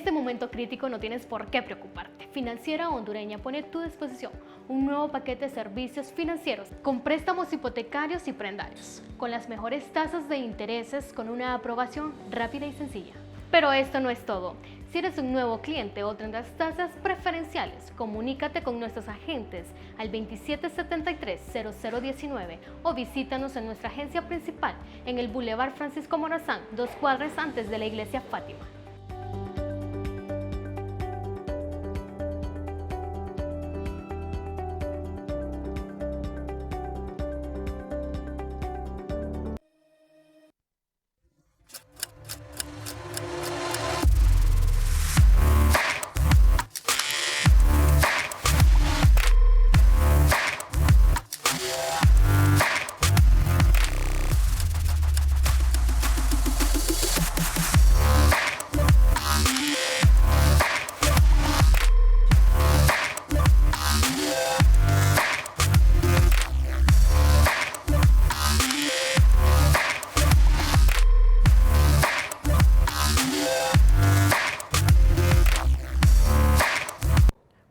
este momento crítico no tienes por qué preocuparte. Financiera Hondureña pone a tu disposición un nuevo paquete de servicios financieros con préstamos hipotecarios y prendarios, con las mejores tasas de intereses, con una aprobación rápida y sencilla. Pero esto no es todo. Si eres un nuevo cliente o tendrás tasas preferenciales, comunícate con nuestros agentes al 2773-0019 o visítanos en nuestra agencia principal en el Boulevard Francisco Morazán, 2 cuadras antes de la Iglesia Fátima.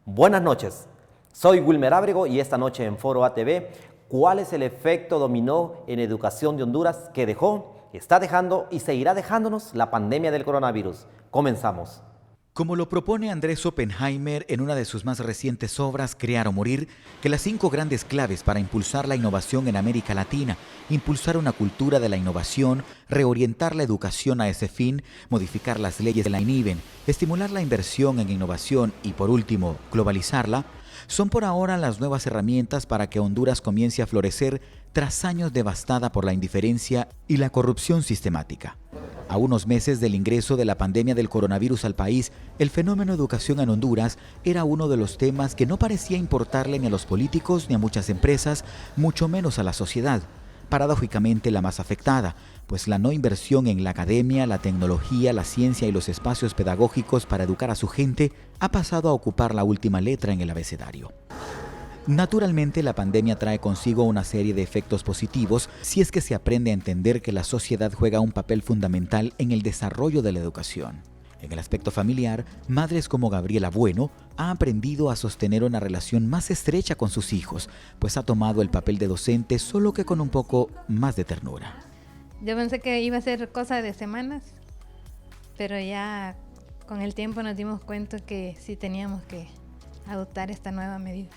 Buenas noches, soy Wilmer Ábrego y esta noche en Foro ATV, ¿cuál es el efecto dominó en educación de Honduras que dejó, está dejando y seguirá dejándonos la pandemia del coronavirus? Comenzamos. Como lo propone Andrés Oppenheimer en una de sus más recientes obras, Crear o Morir, que las 5 grandes claves para impulsar la innovación en América Latina, impulsar una cultura de la innovación, reorientar la educación a ese fin, modificar las leyes que la inhiben, estimular la inversión en innovación y, por último, globalizarla, son por ahora las nuevas herramientas para que Honduras comience a florecer tras años devastada por la indiferencia y la corrupción sistemática. A unos meses del ingreso de la pandemia del coronavirus al país, el fenómeno educación en Honduras era uno de los temas que no parecía importarle ni a los políticos ni a muchas empresas, mucho menos a la sociedad. Paradójicamente la más afectada, pues la no inversión en la academia, la tecnología, la ciencia y los espacios pedagógicos para educar a su gente ha pasado a ocupar la última letra en el abecedario. Naturalmente, la pandemia trae consigo una serie de efectos positivos si es que se aprende a entender que la sociedad juega un papel fundamental en el desarrollo de la educación. En el aspecto familiar, madres como Gabriela Bueno ha aprendido a sostener una relación más estrecha con sus hijos, pues ha tomado el papel de docente solo que con un poco más de ternura. Yo pensé que iba a ser cosa de semanas, pero ya con el tiempo nos dimos cuenta que sí teníamos que adoptar esta nueva medida.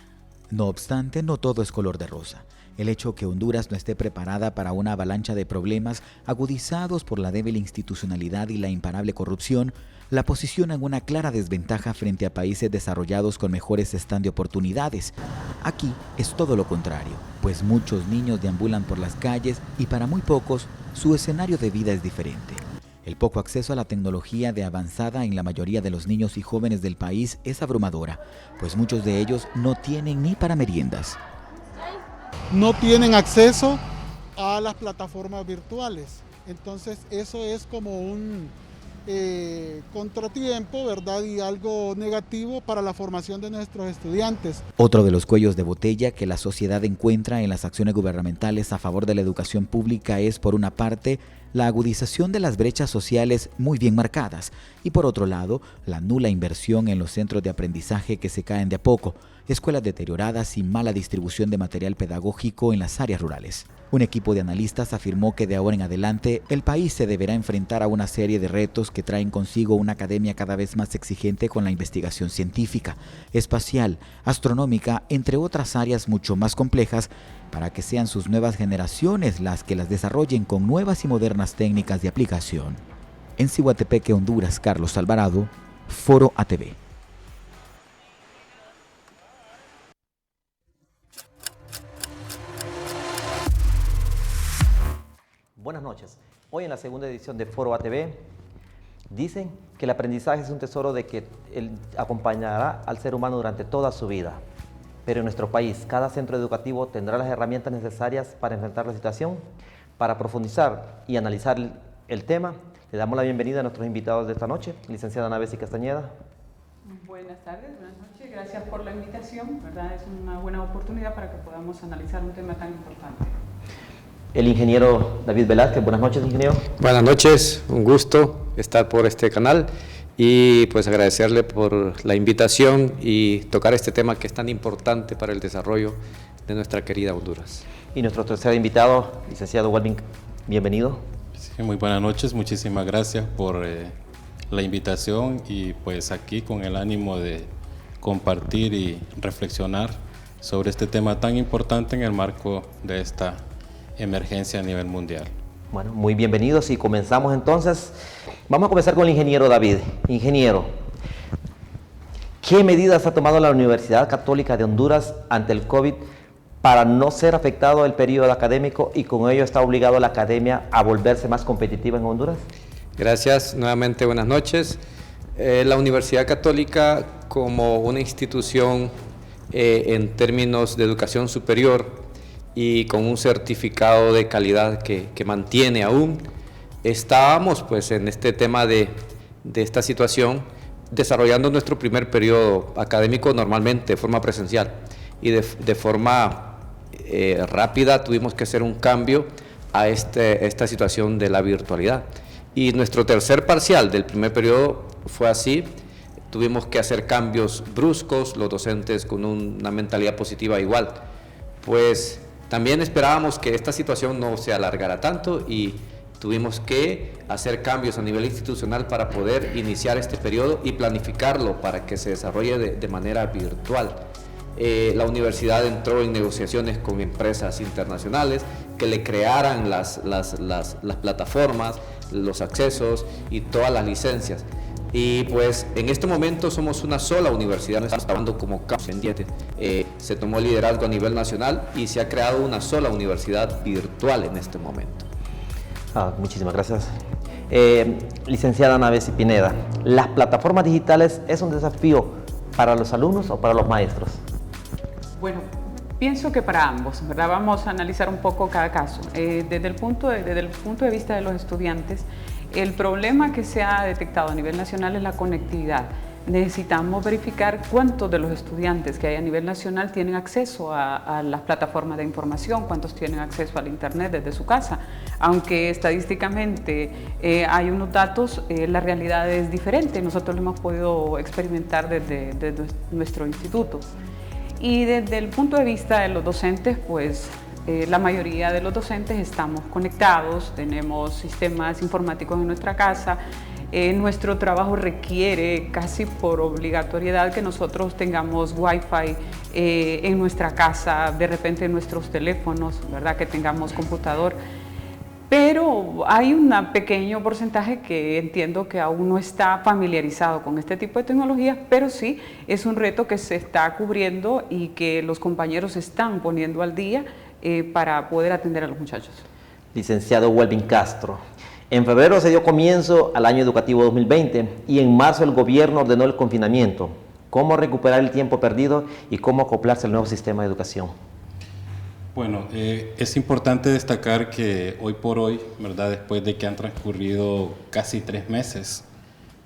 No obstante, no todo es color de rosa. El hecho que Honduras no esté preparada para una avalancha de problemas agudizados por la débil institucionalidad y la imparable corrupción la posiciona en una clara desventaja frente a países desarrollados con mejores stand de oportunidades. Aquí es todo lo contrario, pues muchos niños deambulan por las calles y para muy pocos su escenario de vida es diferente. El poco acceso a la tecnología de avanzada en la mayoría de los niños y jóvenes del país es abrumadora, pues muchos de ellos no tienen ni para meriendas. No tienen acceso a las plataformas virtuales, entonces eso es como un contratiempo, ¿verdad? Y algo negativo para la formación de nuestros estudiantes. Otro de los cuellos de botella que la sociedad encuentra en las acciones gubernamentales a favor de la educación pública es, por una parte, la agudización de las brechas sociales muy bien marcadas y, por otro lado, la nula inversión en los centros de aprendizaje que se caen de a poco, escuelas deterioradas y mala distribución de material pedagógico en las áreas rurales. Un equipo de analistas afirmó que de ahora en adelante el país se deberá enfrentar a una serie de retos que traen consigo una academia cada vez más exigente con la investigación científica, espacial, astronómica, entre otras áreas mucho más complejas, para que sean sus nuevas generaciones las que las desarrollen con nuevas y modernas técnicas de aplicación. En Ciguatepeque, Honduras, Carlos Alvarado, Foro ATV. Buenas noches. Hoy en la segunda edición de Foro ATV dicen que el aprendizaje es un tesoro de que él acompañará al ser humano durante toda su vida. Pero en nuestro país, cada centro educativo tendrá las herramientas necesarias para enfrentar la situación. Para profundizar y analizar el tema, le damos la bienvenida a nuestros invitados de esta noche, licenciada Ana Bessi Castañeda. Buenas tardes, buenas noches, gracias por la invitación, ¿verdad? Es una buena oportunidad para que podamos analizar un tema tan importante. El ingeniero David Velázquez. Buenas noches, ingeniero. Buenas noches, un gusto estar por este canal y pues agradecerle por la invitación y tocar este tema que es tan importante para el desarrollo de nuestra querida Honduras. Y nuestro tercer invitado, licenciado Welvin, bienvenido. Sí, muy buenas noches, muchísimas gracias por la invitación y pues aquí con el ánimo de compartir y reflexionar sobre este tema tan importante en el marco de esta emergencia a nivel mundial. Bueno, muy bienvenidos y comenzamos entonces. Vamos a comenzar con el ingeniero David. Ingeniero, ¿qué medidas ha tomado la Universidad Católica de Honduras ante el COVID para no ser afectado el periodo académico y con ello está obligado la academia a volverse más competitiva en Honduras? Gracias, nuevamente buenas noches. La Universidad Católica, como una institución en términos de educación superior y con un certificado de calidad que mantiene aún, estábamos pues en este tema de esta situación desarrollando nuestro primer periodo académico normalmente de forma presencial y de forma rápida tuvimos que hacer un cambio a esta situación de la virtualidad. Y nuestro tercer parcial del primer periodo fue así, tuvimos que hacer cambios bruscos, los docentes con una mentalidad positiva igual. Pues también esperábamos que esta situación no se alargara tanto y tuvimos que hacer cambios a nivel institucional para poder iniciar este periodo y planificarlo para que se desarrolle de manera virtual. La universidad entró en negociaciones con empresas internacionales que le crearan las plataformas, los accesos y todas las licencias. Y pues en este momento somos una sola universidad, no estamos trabajando como campus pendientes. Se tomó el liderazgo a nivel nacional y se ha creado una sola universidad virtual en este momento. Muchísimas gracias. Licenciada Naves y Pineda, ¿las plataformas digitales es un desafío para los alumnos o para los maestros? Bueno, pienso que para ambos, ¿verdad? Vamos a analizar un poco cada caso. Desde el punto de vista de los estudiantes, el problema que se ha detectado a nivel nacional es la conectividad. Necesitamos verificar cuántos de los estudiantes que hay a nivel nacional tienen acceso a las plataformas de información, cuántos tienen acceso al internet desde su casa. Aunque estadísticamente hay unos datos, la realidad es diferente. Nosotros lo hemos podido experimentar desde nuestro instituto. Y desde el punto de vista de los docentes, pues la mayoría de los docentes estamos conectados, tenemos sistemas informáticos en nuestra casa. Nuestro trabajo requiere casi por obligatoriedad que nosotros tengamos Wi-Fi en nuestra casa, de repente en nuestros teléfonos, ¿verdad? Que tengamos computador. Pero hay un pequeño porcentaje que entiendo que aún no está familiarizado con este tipo de tecnologías, pero sí es un reto que se está cubriendo y que los compañeros están poniendo al día para poder atender a los muchachos. Licenciado Welvin Castro, en febrero se dio comienzo al año educativo 2020 y en marzo el gobierno ordenó el confinamiento. ¿Cómo recuperar el tiempo perdido y cómo acoplarse al nuevo sistema de educación? Bueno, es importante destacar que hoy por hoy, ¿verdad? Después de que han transcurrido casi 3 meses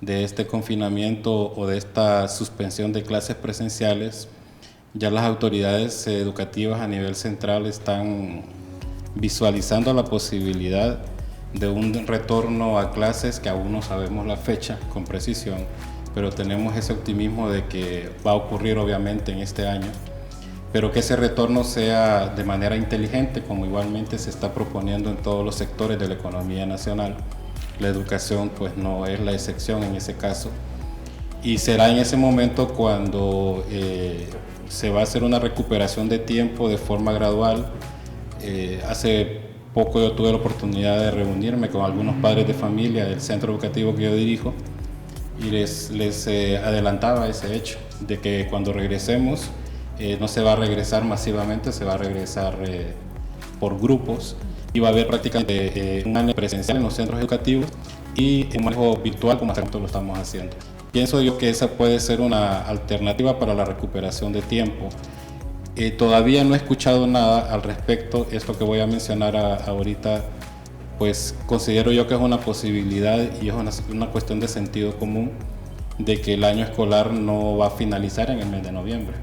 de este confinamiento o de esta suspensión de clases presenciales, ya las autoridades educativas a nivel central están visualizando la posibilidad de un retorno a clases que aún no sabemos la fecha con precisión, pero tenemos ese optimismo de que va a ocurrir obviamente en este año, pero que ese retorno sea de manera inteligente, como igualmente se está proponiendo en todos los sectores de la economía nacional. La educación pues no es la excepción en ese caso, y será en ese momento cuando se va a hacer una recuperación de tiempo de forma gradual. Hace poco yo tuve la oportunidad de reunirme con algunos padres de familia del centro educativo que yo dirijo y les adelantaba ese hecho de que cuando regresemos no se va a regresar masivamente, se va a regresar por grupos y va a haber prácticamente un año presencial en los centros educativos y un manejo virtual como hasta el momento lo estamos haciendo. Pienso yo que esa puede ser una alternativa para la recuperación de tiempo. Todavía no he escuchado nada al respecto. Esto que voy a mencionar ahorita, pues considero yo que es una posibilidad y es una cuestión de sentido común de que el año escolar no va a finalizar en el mes de noviembre,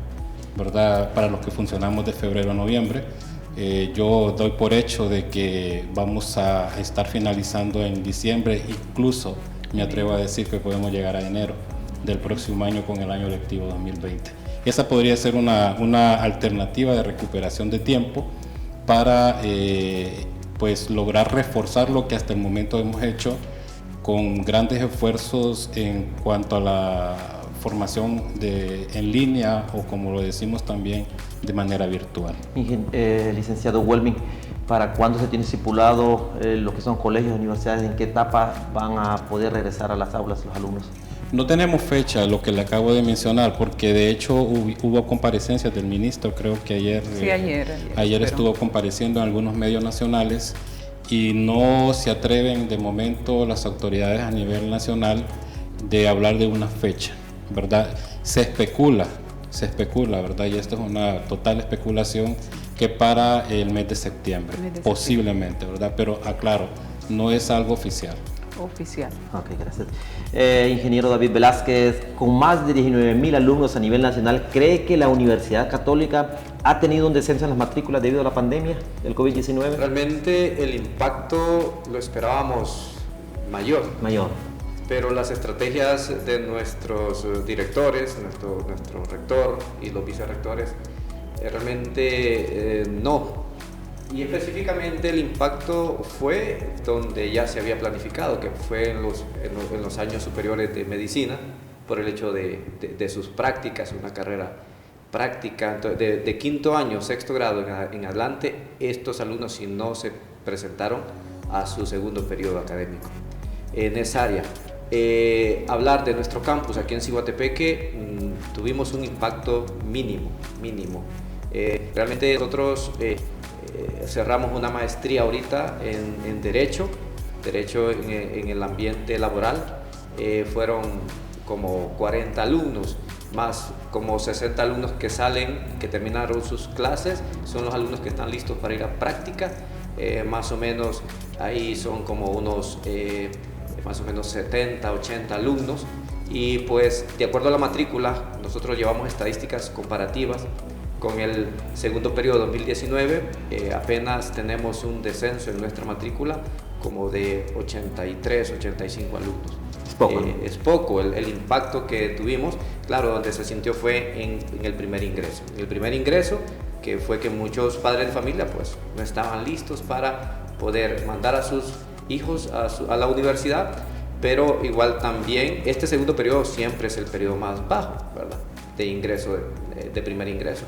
¿verdad? Para los que funcionamos de febrero a noviembre, yo doy por hecho de que vamos a estar finalizando en diciembre, incluso me atrevo a decir que podemos llegar a enero del próximo año con el año lectivo 2020. Esa podría ser una alternativa de recuperación de tiempo para pues lograr reforzar lo que hasta el momento hemos hecho con grandes esfuerzos en cuanto a la formación en línea o, como lo decimos también, de manera virtual. Licenciado Welming, ¿para cuándo se tiene estipulado lo que son colegios, universidades, en qué etapa van a poder regresar a las aulas los alumnos? No tenemos fecha, lo que le acabo de mencionar, porque de hecho hubo comparecencias del ministro, creo que ayer, sí, ayer estuvo compareciendo en algunos medios nacionales y no se atreven de momento las autoridades a nivel nacional de hablar de una fecha, ¿verdad? Se especula, ¿verdad? Y esto es una total especulación que para el mes de septiembre, posiblemente, ¿verdad? Pero aclaro, no es algo oficial. Ok, gracias. Ingeniero David Velázquez, con más de 19.000 alumnos a nivel nacional, ¿cree que la Universidad Católica ha tenido un descenso en las matrículas debido a la pandemia del COVID-19? Realmente el impacto lo esperábamos mayor. Pero las estrategias de nuestros directores, nuestro rector y los vicerrectores, realmente no. Y específicamente el impacto fue donde ya se había planificado, que fue en los años superiores de medicina, por el hecho de sus prácticas, una carrera práctica. Entonces, de quinto año, sexto grado en adelante, estos alumnos si no se presentaron a su segundo periodo académico en esa área. Hablar de nuestro campus aquí en Ciguatepeque, tuvimos un impacto mínimo. Realmente nosotros cerramos una maestría ahorita en Derecho en el ambiente laboral. Fueron como 40 alumnos, más como 60 alumnos que terminaron sus clases, son los alumnos que están listos para ir a práctica. Más o menos ahí son como unos más o menos 70, 80 alumnos, y pues de acuerdo a la matrícula nosotros llevamos estadísticas comparativas con el segundo periodo 2019, apenas tenemos un descenso en nuestra matrícula como de 83, 85 alumnos. Es poco, ¿no? Es poco el impacto que tuvimos. Claro, donde se sintió fue en el primer ingreso. En el primer ingreso, que fue que muchos padres de familia pues no estaban listos para poder mandar a sus hijos a la universidad, pero igual también este segundo periodo siempre es el periodo más bajo, ¿verdad?, de ingreso, de primer ingreso.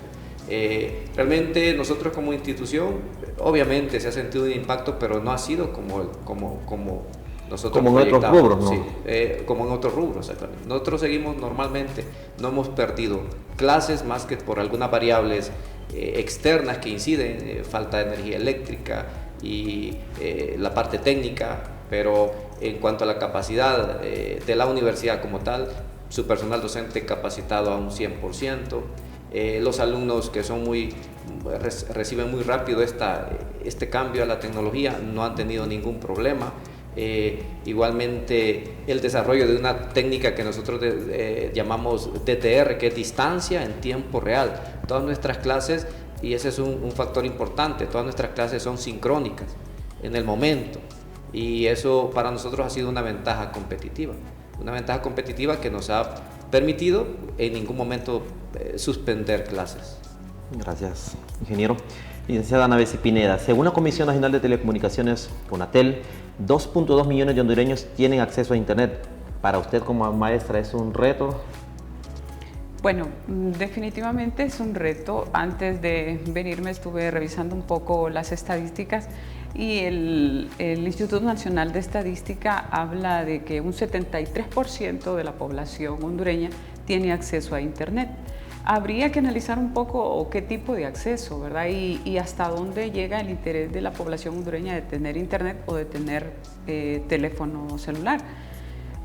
Realmente nosotros como institución, obviamente se ha sentido un impacto, pero no ha sido como nosotros como en otros rubros, ¿no? Sí, como en otros rubros, exactamente. Nosotros seguimos normalmente, no hemos perdido clases más que por algunas variables externas que inciden, falta de energía eléctrica y la parte técnica, pero en cuanto a la capacidad de la universidad como tal, su personal docente capacitado a un 100%, los alumnos que son reciben muy rápido este cambio a la tecnología, no han tenido ningún problema. Igualmente el desarrollo de una técnica que nosotros llamamos DTR, que es distancia en tiempo real. Todas nuestras clases, y ese es un factor importante, todas nuestras clases son sincrónicas en el momento, y eso para nosotros ha sido una ventaja competitiva que nos ha permitido en ningún momento suspender clases. Gracias, ingeniero. Licenciada Ana Bessi Pineda, según la Comisión Nacional de Telecomunicaciones, CONATEL, 2.2 millones de hondureños tienen acceso a Internet. ¿Para usted como maestra es un reto? Bueno, definitivamente es un reto. Antes de venirme estuve revisando un poco las estadísticas y el Instituto Nacional de Estadística habla de que un 73% de la población hondureña tiene acceso a Internet. Habría que analizar un poco qué tipo de acceso, ¿verdad? Y hasta dónde llega el interés de la población hondureña de tener Internet o de tener teléfono celular,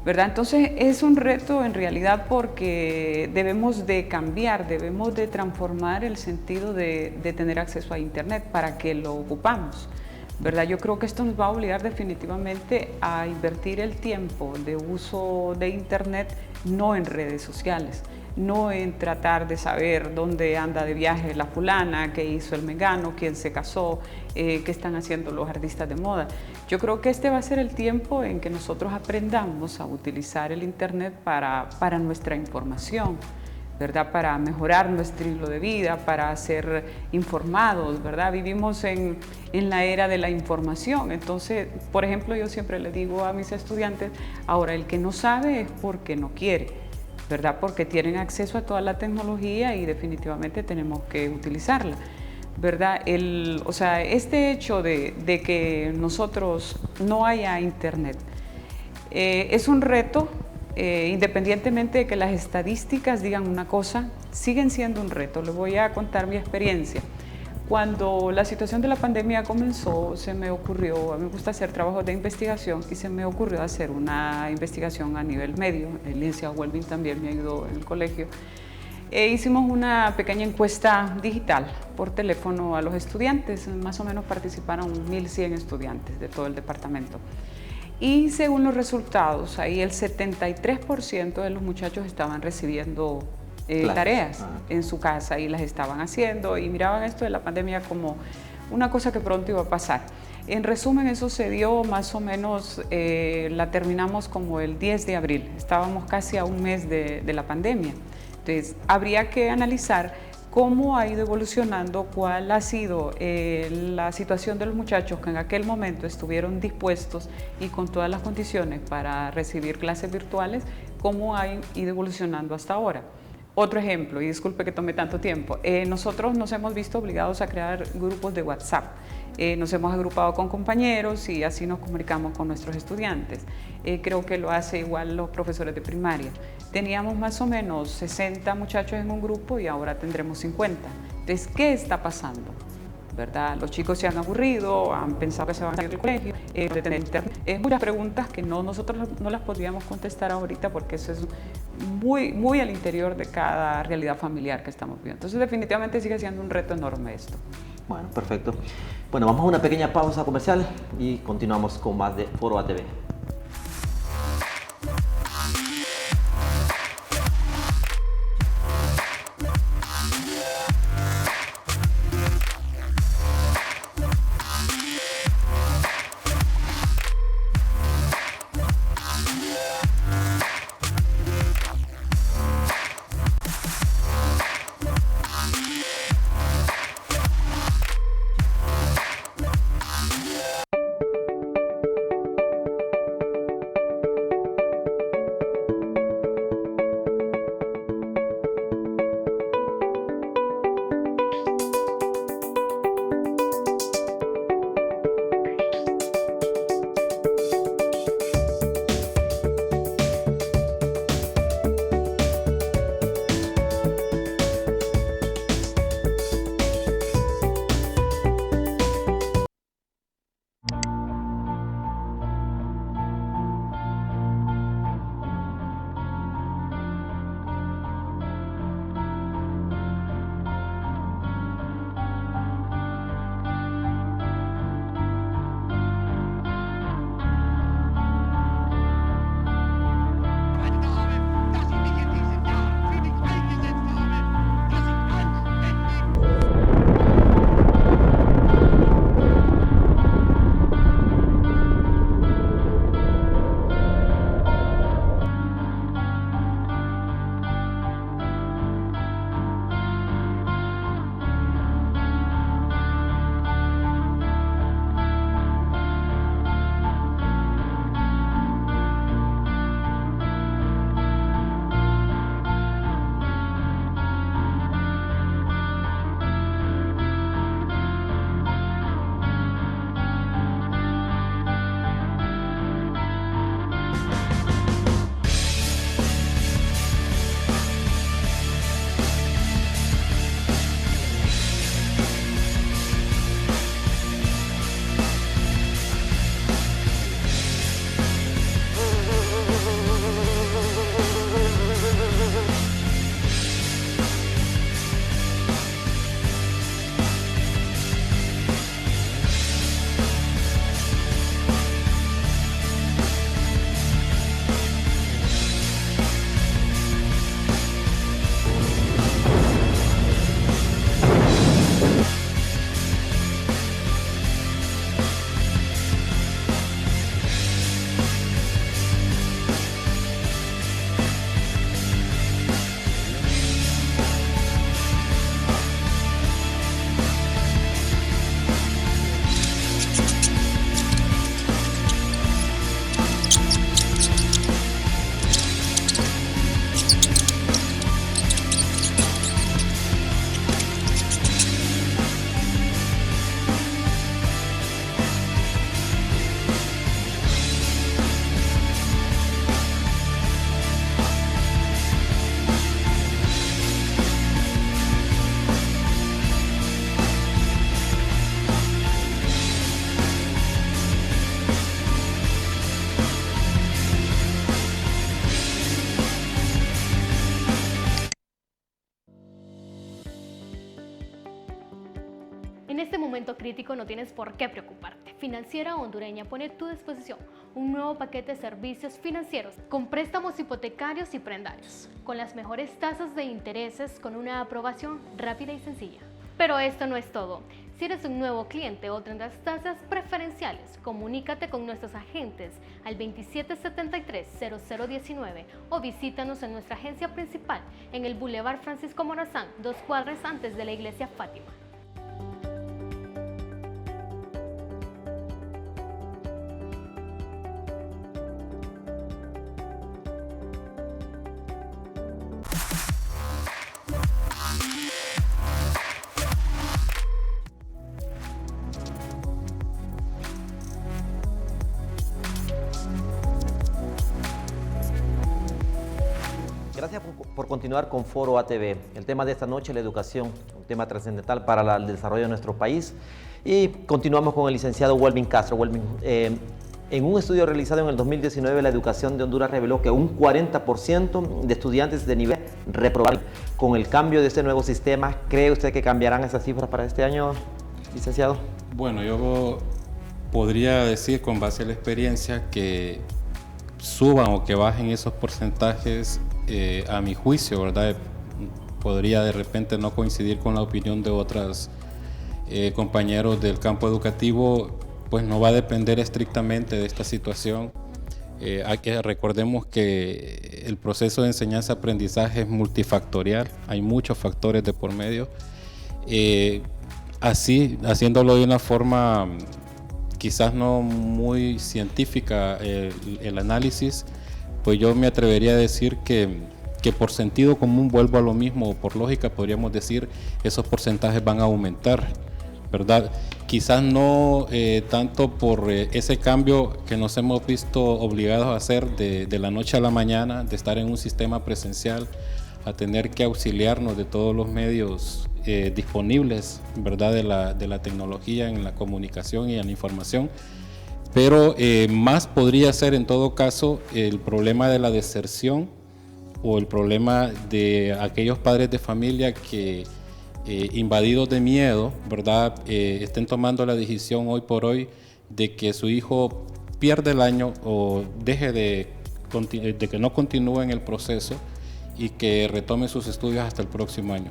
¿verdad? Entonces es un reto en realidad porque debemos de cambiar, debemos de transformar el sentido de tener acceso a Internet para que lo ocupamos, ¿verdad? Yo creo que esto nos va a obligar definitivamente a invertir el tiempo de uso de Internet no en redes sociales, no en tratar de saber dónde anda de viaje la fulana, qué hizo el mengano, quién se casó, qué están haciendo los artistas de moda. Yo creo que este va a ser el tiempo en que nosotros aprendamos a utilizar el Internet para nuestra información, ¿verdad? Para mejorar nuestro estilo de vida, para ser informados, ¿verdad? Vivimos en la era de la información. Entonces, por ejemplo, yo siempre le digo a mis estudiantes, ahora el que no sabe es porque no quiere, ¿verdad? Porque tienen acceso a toda la tecnología y definitivamente tenemos que utilizarla, ¿verdad? O sea, este hecho de que nosotros no haya Internet es un reto. Independientemente de que las estadísticas digan una cosa, siguen siendo un reto. Les voy a contar mi experiencia. Cuando la situación de la pandemia comenzó, se me ocurrió, a mí me gusta hacer trabajos de investigación y se me ocurrió hacer una investigación a nivel medio. El licenciado Welvin también me ayudó en el colegio. Hicimos una pequeña encuesta digital por teléfono a los estudiantes. Más o menos participaron 1.100 estudiantes de todo el departamento. Y según los resultados, ahí el 73% de los muchachos estaban recibiendo tareas en su casa y las estaban haciendo y miraban esto de la pandemia como una cosa que pronto iba a pasar. En resumen, eso se dio más o menos, la terminamos como el 10 de abril, estábamos casi a un mes de la pandemia. Entonces, habría que analizar cómo ha ido evolucionando, cuál ha sido la situación de los muchachos que en aquel momento estuvieron dispuestos y con todas las condiciones para recibir clases virtuales, cómo ha ido evolucionando hasta ahora. Otro ejemplo, y disculpe que tome tanto tiempo, nosotros nos hemos visto obligados a crear grupos de WhatsApp. Nos hemos agrupado con compañeros y así nos comunicamos con nuestros estudiantes. Creo que lo hace igual los profesores de primaria. Teníamos más o menos 60 muchachos en un grupo y ahora tendremos 50. Entonces, ¿qué está pasando? ¿Verdad? Los chicos se han aburrido, han pensado que se van a ir del colegio, de tener internet. Muchas preguntas que nosotros no las podríamos contestar ahorita porque eso es muy al interior de cada realidad familiar que estamos viviendo. Entonces, definitivamente sigue siendo un reto enorme esto. Bueno, perfecto. Bueno, vamos a una pequeña pausa comercial y continuamos con más de Foro ATV. crítico no tienes por qué preocuparte. Financiera Hondureña pone a tu disposición un nuevo paquete de servicios financieros con préstamos hipotecarios y prendarios, con las mejores tasas de intereses, con una aprobación rápida y sencilla. Pero esto no es todo. Si eres un nuevo cliente o tendrás tasas preferenciales, comunícate con nuestros agentes al 2773-0019 o visítanos en nuestra agencia principal en el Boulevard Francisco Morazán, 2 cuadras antes de la Iglesia Fátima. Gracias por continuar con Foro ATV. El tema de esta noche, la educación, un tema trascendental para el desarrollo de nuestro país. Y continuamos con el licenciado Welvin Castro. Welvin, en un estudio realizado en el 2019, la educación de Honduras reveló que un 40% de estudiantes de nivel reprobaron. Con el cambio de este nuevo sistema, ¿cree usted que cambiarán esas cifras para este año, licenciado? Bueno, yo podría decir con base a la experiencia que suban o que bajen esos porcentajes. A mi juicio, ¿verdad? Podría de repente no coincidir con la opinión de otros compañeros del campo educativo, pues no va a depender estrictamente de esta situación. Recordemos que el proceso de enseñanza-aprendizaje es multifactorial, hay muchos factores de por medio. Así, haciéndolo de una forma quizás no muy científica, el análisis, pues yo me atrevería a decir que por sentido común, vuelvo a lo mismo, o por lógica podríamos decir, esos porcentajes van a aumentar, ¿verdad? Quizás no tanto por ese cambio que nos hemos visto obligados a hacer de la noche a la mañana, de estar en un sistema presencial, a tener que auxiliarnos de todos los medios disponibles, ¿verdad? De la tecnología en la comunicación y en la información. Pero más podría ser en todo caso el problema de la deserción o el problema de aquellos padres de familia que invadidos de miedo, ¿verdad? Estén tomando la decisión hoy por hoy de que su hijo pierda el año o deje de que no continúe en el proceso y que retome sus estudios hasta el próximo año.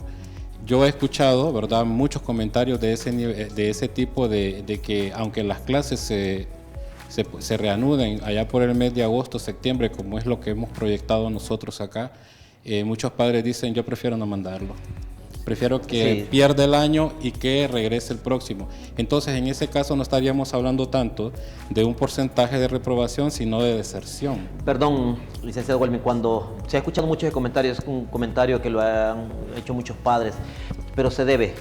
Yo he escuchado, ¿verdad?, muchos comentarios de ese tipo de que aunque las clases se reanuden allá por el mes de agosto, septiembre, como es lo que hemos proyectado nosotros acá, muchos padres dicen, yo prefiero no mandarlo. Prefiero que pierda el año y que regrese el próximo. Entonces, en ese caso no estaríamos hablando tanto de un porcentaje de reprobación, sino de deserción. Perdón, licenciado Welvin, cuando se ha escuchado muchos comentarios, un comentario que lo han hecho muchos padres, pero se debe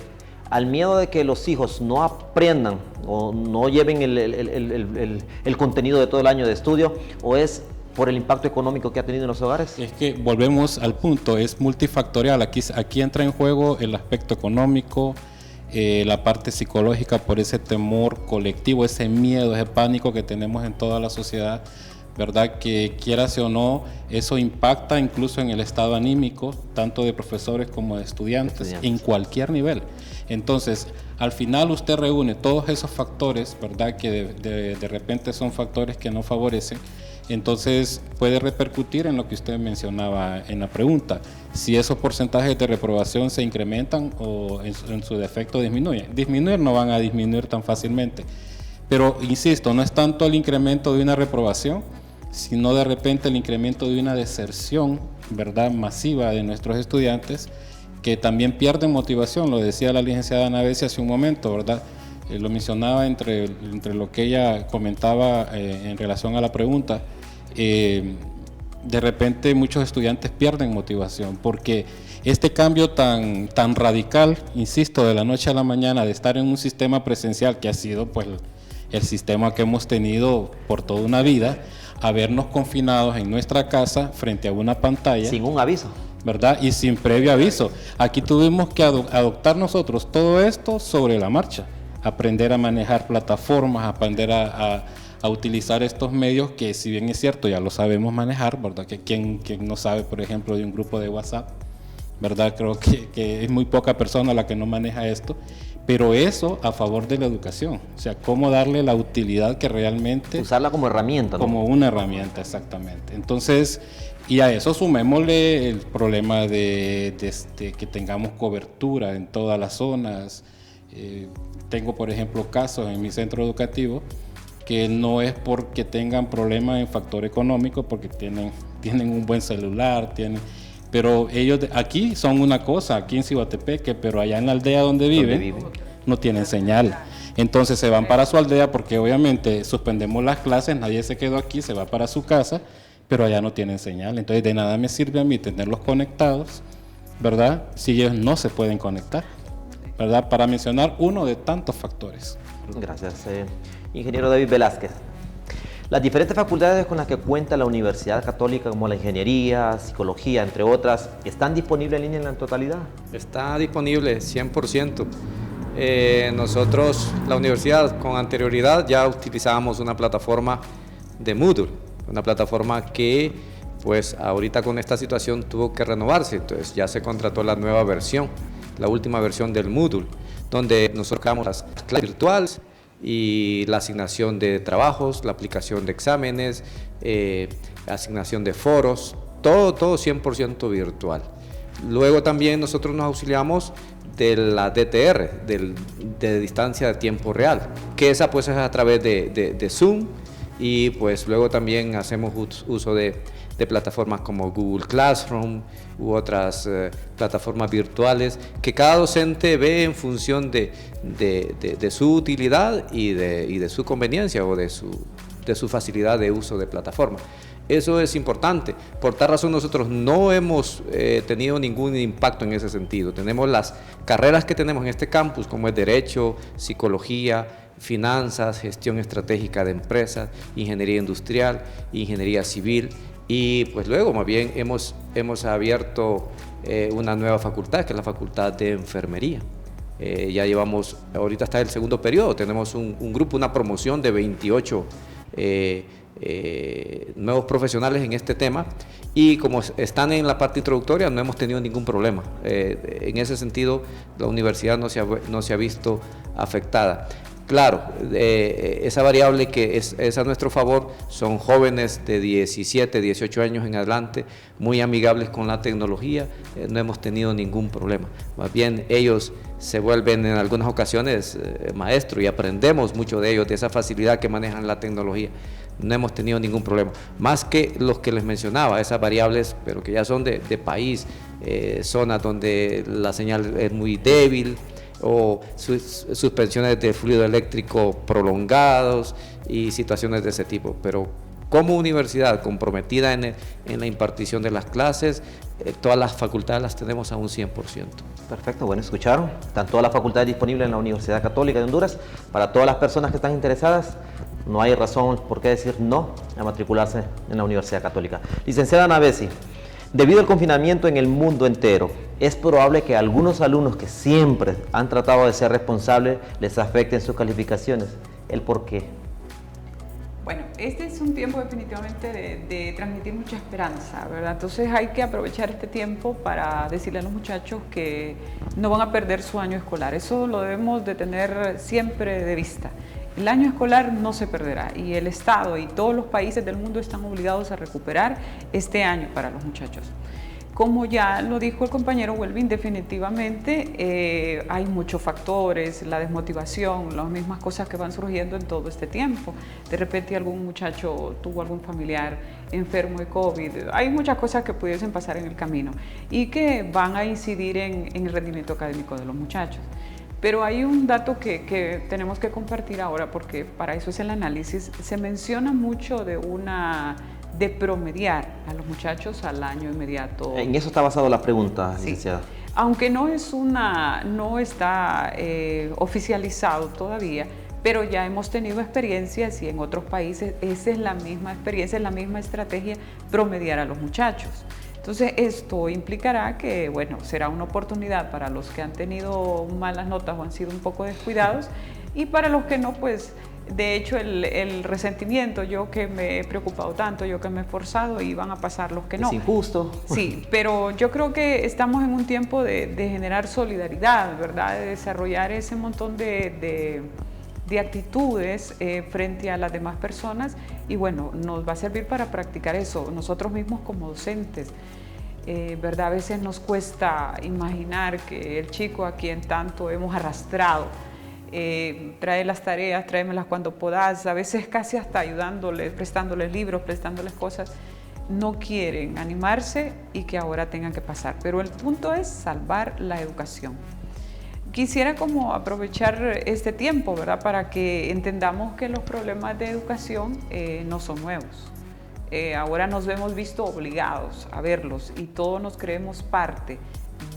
al miedo de que los hijos no aprendan o no lleven el contenido de todo el año de estudio, o es por el impacto económico que ha tenido en los hogares. Es que volvemos al punto, es multifactorial. Aquí entra en juego el aspecto económico, la parte psicológica por ese temor colectivo, ese miedo, ese pánico que tenemos en toda la sociedad, ¿verdad? Que quieras o no, eso impacta incluso en el estado anímico, tanto de profesores como de estudiantes. En cualquier nivel. Entonces, al final usted reúne todos esos factores, ¿verdad? Que de repente son factores que no favorecen. Entonces puede repercutir en lo que usted mencionaba en la pregunta, si esos porcentajes de reprobación se incrementan o en su defecto disminuyen. Disminuir no van a disminuir tan fácilmente, pero insisto, no es tanto el incremento de una reprobación, sino de repente el incremento de una deserción, ¿verdad?, masiva de nuestros estudiantes, que también pierden motivación. Lo decía la licenciada Ana Bessi hace un momento, ¿verdad? Lo mencionaba entre lo que ella comentaba en relación a la pregunta. De repente muchos estudiantes pierden motivación porque este cambio tan radical, insisto, de la noche a la mañana, de estar en un sistema presencial que ha sido pues el sistema que hemos tenido por toda una vida, a vernos confinados en nuestra casa frente a una pantalla. Sin un aviso, ¿verdad? Y sin previo aviso. Aquí tuvimos que adoptar nosotros todo esto sobre la marcha, aprender a manejar plataformas, aprender a utilizar estos medios que, si bien es cierto, ya lo sabemos manejar, ¿verdad? Que quien no sabe, por ejemplo, de un grupo de WhatsApp, ¿verdad? Creo que es muy poca persona la que no maneja esto, pero eso a favor de la educación, o sea, cómo darle la utilidad que realmente... Usarla como herramienta, ¿no? Como una herramienta, exactamente. Entonces, y a eso sumémosle el problema de que tengamos cobertura en todas las zonas. Tengo, por ejemplo, casos en mi centro educativo que no es porque tengan problemas en factor económico, porque tienen un buen celular, pero ellos aquí son una cosa, aquí en Ciguatepeque, pero allá en la aldea donde viven no tienen señal. Entonces se van para su aldea porque obviamente suspendemos las clases, nadie se quedó aquí, se va para su casa, pero allá no tienen señal. Entonces de nada me sirve a mí tenerlos conectados, ¿verdad? Si ellos no se pueden conectar, ¿verdad? Para mencionar uno de tantos factores. Gracias, ingeniero David Velázquez. Las diferentes facultades con las que cuenta la Universidad Católica, como la ingeniería, psicología, entre otras, ¿están disponibles en línea en la totalidad? Está disponible 100%. Nosotros, la universidad, con anterioridad ya utilizábamos una plataforma de Moodle, una plataforma que pues ahorita con esta situación tuvo que renovarse, entonces ya se contrató la nueva versión, la última versión del Moodle, donde nosotros creamos las clases virtuales y la asignación de trabajos, la aplicación de exámenes, asignación de foros, todo 100% virtual. Luego también nosotros nos auxiliamos de la DTR, de distancia de tiempo real, que esa pues es a través de Zoom, y pues luego también hacemos uso de plataformas como Google Classroom u otras plataformas virtuales que cada docente ve en función de su utilidad y de su conveniencia o de su facilidad de uso de plataforma. Eso es importante. Por tal razón nosotros no hemos tenido ningún impacto en ese sentido. Tenemos las carreras que tenemos en este campus, como es Derecho, Psicología, Finanzas, Gestión Estratégica de Empresas, Ingeniería Industrial, Ingeniería Civil, y pues luego más bien hemos abierto una nueva facultad, que es la Facultad de Enfermería. Ya llevamos, ahorita está el segundo periodo, tenemos un grupo, una promoción de 28 nuevos profesionales en este tema, y como están en la parte introductoria no hemos tenido ningún problema. En ese sentido la universidad no se ha visto afectada. Claro, esa variable que es a nuestro favor son jóvenes de 17, 18 años en adelante, muy amigables con la tecnología, no hemos tenido ningún problema. Más bien ellos se vuelven en algunas ocasiones maestros y aprendemos mucho de ellos, de esa facilidad que manejan la tecnología. No hemos tenido ningún problema, más que los que les mencionaba, esas variables, pero que ya son de país, zonas donde la señal es muy débil, o suspensiones de fluido eléctrico prolongados y situaciones de ese tipo. Pero como universidad comprometida en la impartición de las clases, todas las facultades las tenemos a un 100%. Perfecto, bueno, escucharon. Están todas las facultades disponibles en la Universidad Católica de Honduras. Para todas las personas que están interesadas, no hay razón por qué decir no a matricularse en la Universidad Católica. Licenciada Ana Bessi, debido al confinamiento en el mundo entero, es probable que algunos alumnos que siempre han tratado de ser responsables les afecten sus calificaciones. ¿El por qué? Bueno, este es un tiempo definitivamente de transmitir mucha esperanza, ¿verdad? Entonces hay que aprovechar este tiempo para decirle a los muchachos que no van a perder su año escolar. Eso lo debemos de tener siempre de vista. El año escolar no se perderá y el Estado y todos los países del mundo están obligados a recuperar este año para los muchachos. Como ya lo dijo el compañero Welvin, definitivamente hay muchos factores, la desmotivación, las mismas cosas que van surgiendo en todo este tiempo. De repente algún muchacho tuvo algún familiar enfermo de COVID, hay muchas cosas que pudiesen pasar en el camino y que van a incidir en el rendimiento académico de los muchachos. Pero hay un dato que tenemos que compartir ahora, porque para eso es el análisis. Se menciona mucho de promediar a los muchachos al año inmediato. En eso está basada la pregunta, sí. Licenciada. Aunque no está oficializado todavía, pero ya hemos tenido experiencias y en otros países esa es la misma experiencia, es la misma estrategia, promediar a los muchachos. Entonces esto implicará que, bueno, será una oportunidad para los que han tenido malas notas o han sido un poco descuidados Y para los que no, pues de hecho el resentimiento, yo que me he preocupado tanto, yo que me he esforzado, y van a pasar los que no. Es injusto. Sí, pero yo creo que estamos en un tiempo de generar solidaridad, ¿verdad? De desarrollar ese montón de actitudes frente a las demás personas, y bueno, nos va a servir para practicar eso nosotros mismos como docentes. ¿Verdad? A veces nos cuesta imaginar que el chico a quien tanto hemos arrastrado, trae las tareas, tráemelas cuando podás, a veces casi hasta ayudándoles, prestándoles libros, prestándoles cosas, no quieren animarse y que ahora tengan que pasar. Pero el punto es salvar la educación. Quisiera como aprovechar este tiempo, ¿verdad?, para que entendamos que los problemas de educación no son nuevos. Ahora nos hemos visto obligados a verlos y todos nos creemos parte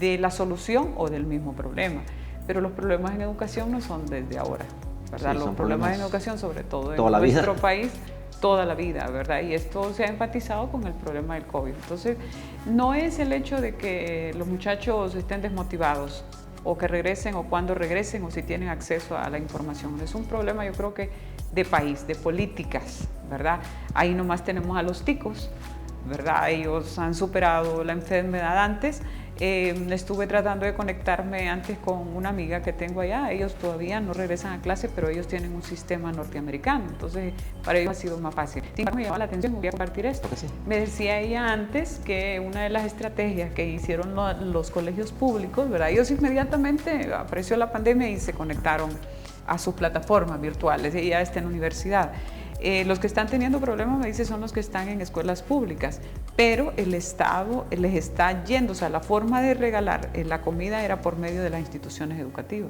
de la solución o del mismo problema. Pero los problemas en educación no son desde ahora, ¿verdad? Sí, los problemas en educación, sobre todo en nuestro país, toda la vida, ¿verdad? Y esto se ha enfatizado con el problema del COVID. Entonces, no es el hecho de que los muchachos estén desmotivados o que regresen o cuando regresen o si tienen acceso a la información. Es un problema, yo creo que de país, de políticas, ¿verdad? Ahí nomás tenemos a los ticos, ¿verdad? Ellos han superado la enfermedad antes. Estuve tratando de conectarme antes con una amiga que tengo allá. Ellos todavía no regresan a clase, pero ellos tienen un sistema norteamericano, entonces para ellos ha sido más fácil. Sin embargo, me llamó la atención, voy a compartir esto. Sí. Me decía ella antes que una de las estrategias que hicieron los colegios públicos, ¿verdad? Ellos inmediatamente apareció la pandemia y se conectaron a sus plataformas virtuales. Ella está en universidad. Los que están teniendo problemas, me dice, son los que están en escuelas públicas, pero el Estado les está yendo, o sea, la forma de regalar la comida era por medio de las instituciones educativas,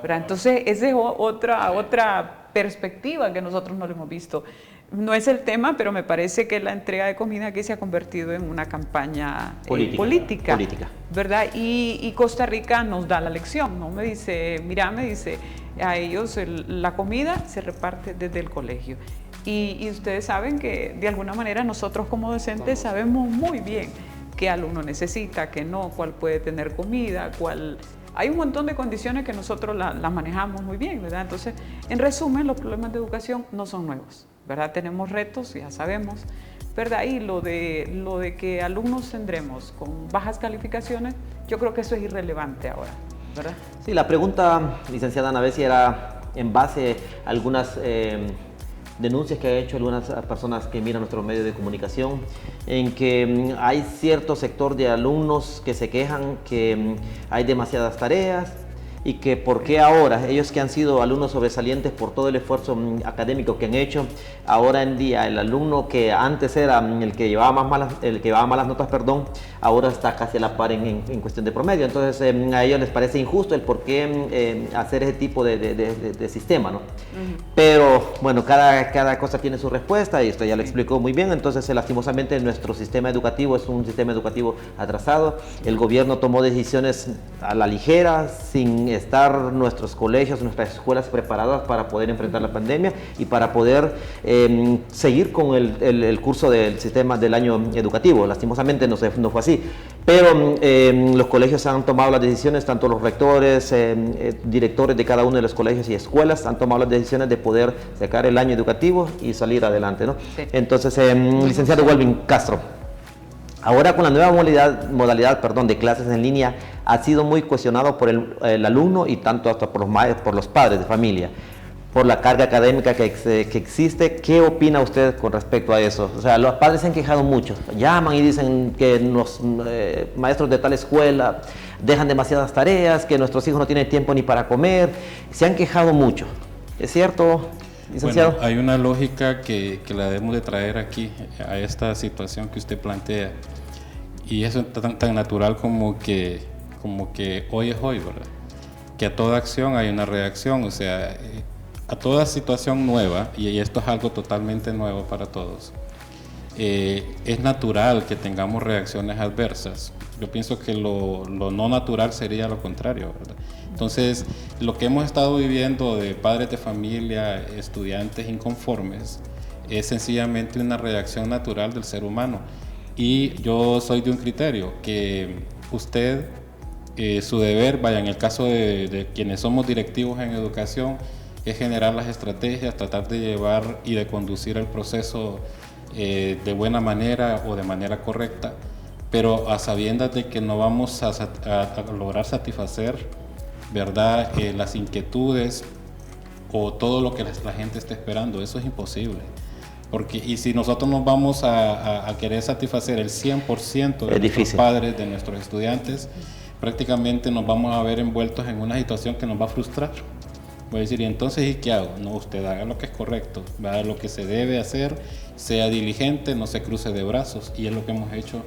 ¿verdad? Entonces, esa es otra perspectiva que nosotros no lo hemos visto. No es el tema, pero me parece que la entrega de comida aquí se ha convertido en una campaña política, ¿verdad? Y Costa Rica nos da la lección, ¿no? Me dice, mira, me dice, a ellos la comida se reparte desde el colegio. Y ustedes saben que de alguna manera nosotros como docentes sabemos muy bien qué alumno necesita, qué no, cuál puede tener comida, cuál... Hay un montón de condiciones que nosotros las manejamos muy bien, ¿verdad? Entonces, en resumen, los problemas de educación no son nuevos, ¿verdad? Tenemos retos, ya sabemos, ¿verdad? Y lo de que alumnos tendremos con bajas calificaciones, yo creo que eso es irrelevante ahora, ¿verdad? Sí, la pregunta, licenciada Ana Bessie, era en base a algunas denuncias que ha hecho algunas personas que miran nuestro medio de comunicación, en que hay cierto sector de alumnos que se quejan que hay demasiadas tareas y que por qué ahora, ellos que han sido alumnos sobresalientes por todo el esfuerzo académico que han hecho, ahora en día el alumno que antes era el que llevaba malas notas, ahora está casi a la par en cuestión de promedio. Entonces a ellos les parece injusto el por qué hacer ese tipo de sistema, ¿no? Pero bueno, cada cosa tiene su respuesta y esto ya lo explicó muy bien. Entonces lastimosamente nuestro sistema educativo es un sistema educativo atrasado. El gobierno tomó decisiones a la ligera, sin estar nuestros colegios, nuestras escuelas preparadas para poder enfrentar la pandemia y para poder seguir con el curso del sistema del año educativo. Lastimosamente no fue así, pero los colegios han tomado las decisiones, tanto los rectores, directores de cada uno de los colegios y escuelas han tomado las decisiones de poder sacar el año educativo y salir adelante, ¿no? Sí. Entonces, licenciado Walvin Castro, ahora con la nueva modalidad de clases en línea ha sido muy cuestionado por el alumno y tanto hasta por los padres de familia, por la carga académica que existe. ¿Qué opina usted con respecto a eso? O sea, los padres se han quejado mucho, llaman y dicen que los maestros de tal escuela dejan demasiadas tareas, que nuestros hijos no tienen tiempo ni para comer, se han quejado mucho. ¿Es cierto, licenciado? Bueno, hay una lógica que la debemos de traer aquí a esta situación que usted plantea, y eso es tan natural como que hoy es hoy, ¿verdad? Que a toda acción hay una reacción, o sea, a toda situación nueva, y esto es algo totalmente nuevo para todos, es natural que tengamos reacciones adversas. Yo pienso que lo no natural sería lo contrario, ¿verdad? Entonces, lo que hemos estado viviendo de padres de familia, estudiantes inconformes, es sencillamente una reacción natural del ser humano. Y yo soy de un criterio, que usted, su deber, en el caso de quienes somos directivos en educación, es generar las estrategias, tratar de llevar y de conducir el proceso de buena manera o de manera correcta, pero a sabiendas de que no vamos a lograr satisfacer, ¿verdad?, las inquietudes o todo lo que la gente está esperando. Eso es imposible. Y si nosotros nos vamos a querer satisfacer el 100% de nuestros padres, de nuestros estudiantes, prácticamente nos vamos a ver envueltos en una situación que nos va a frustrar. Voy a decir, ¿y entonces ¿y qué hago? No, usted haga lo que es correcto, haga lo que se debe hacer, sea diligente, no se cruce de brazos, y es lo que hemos hecho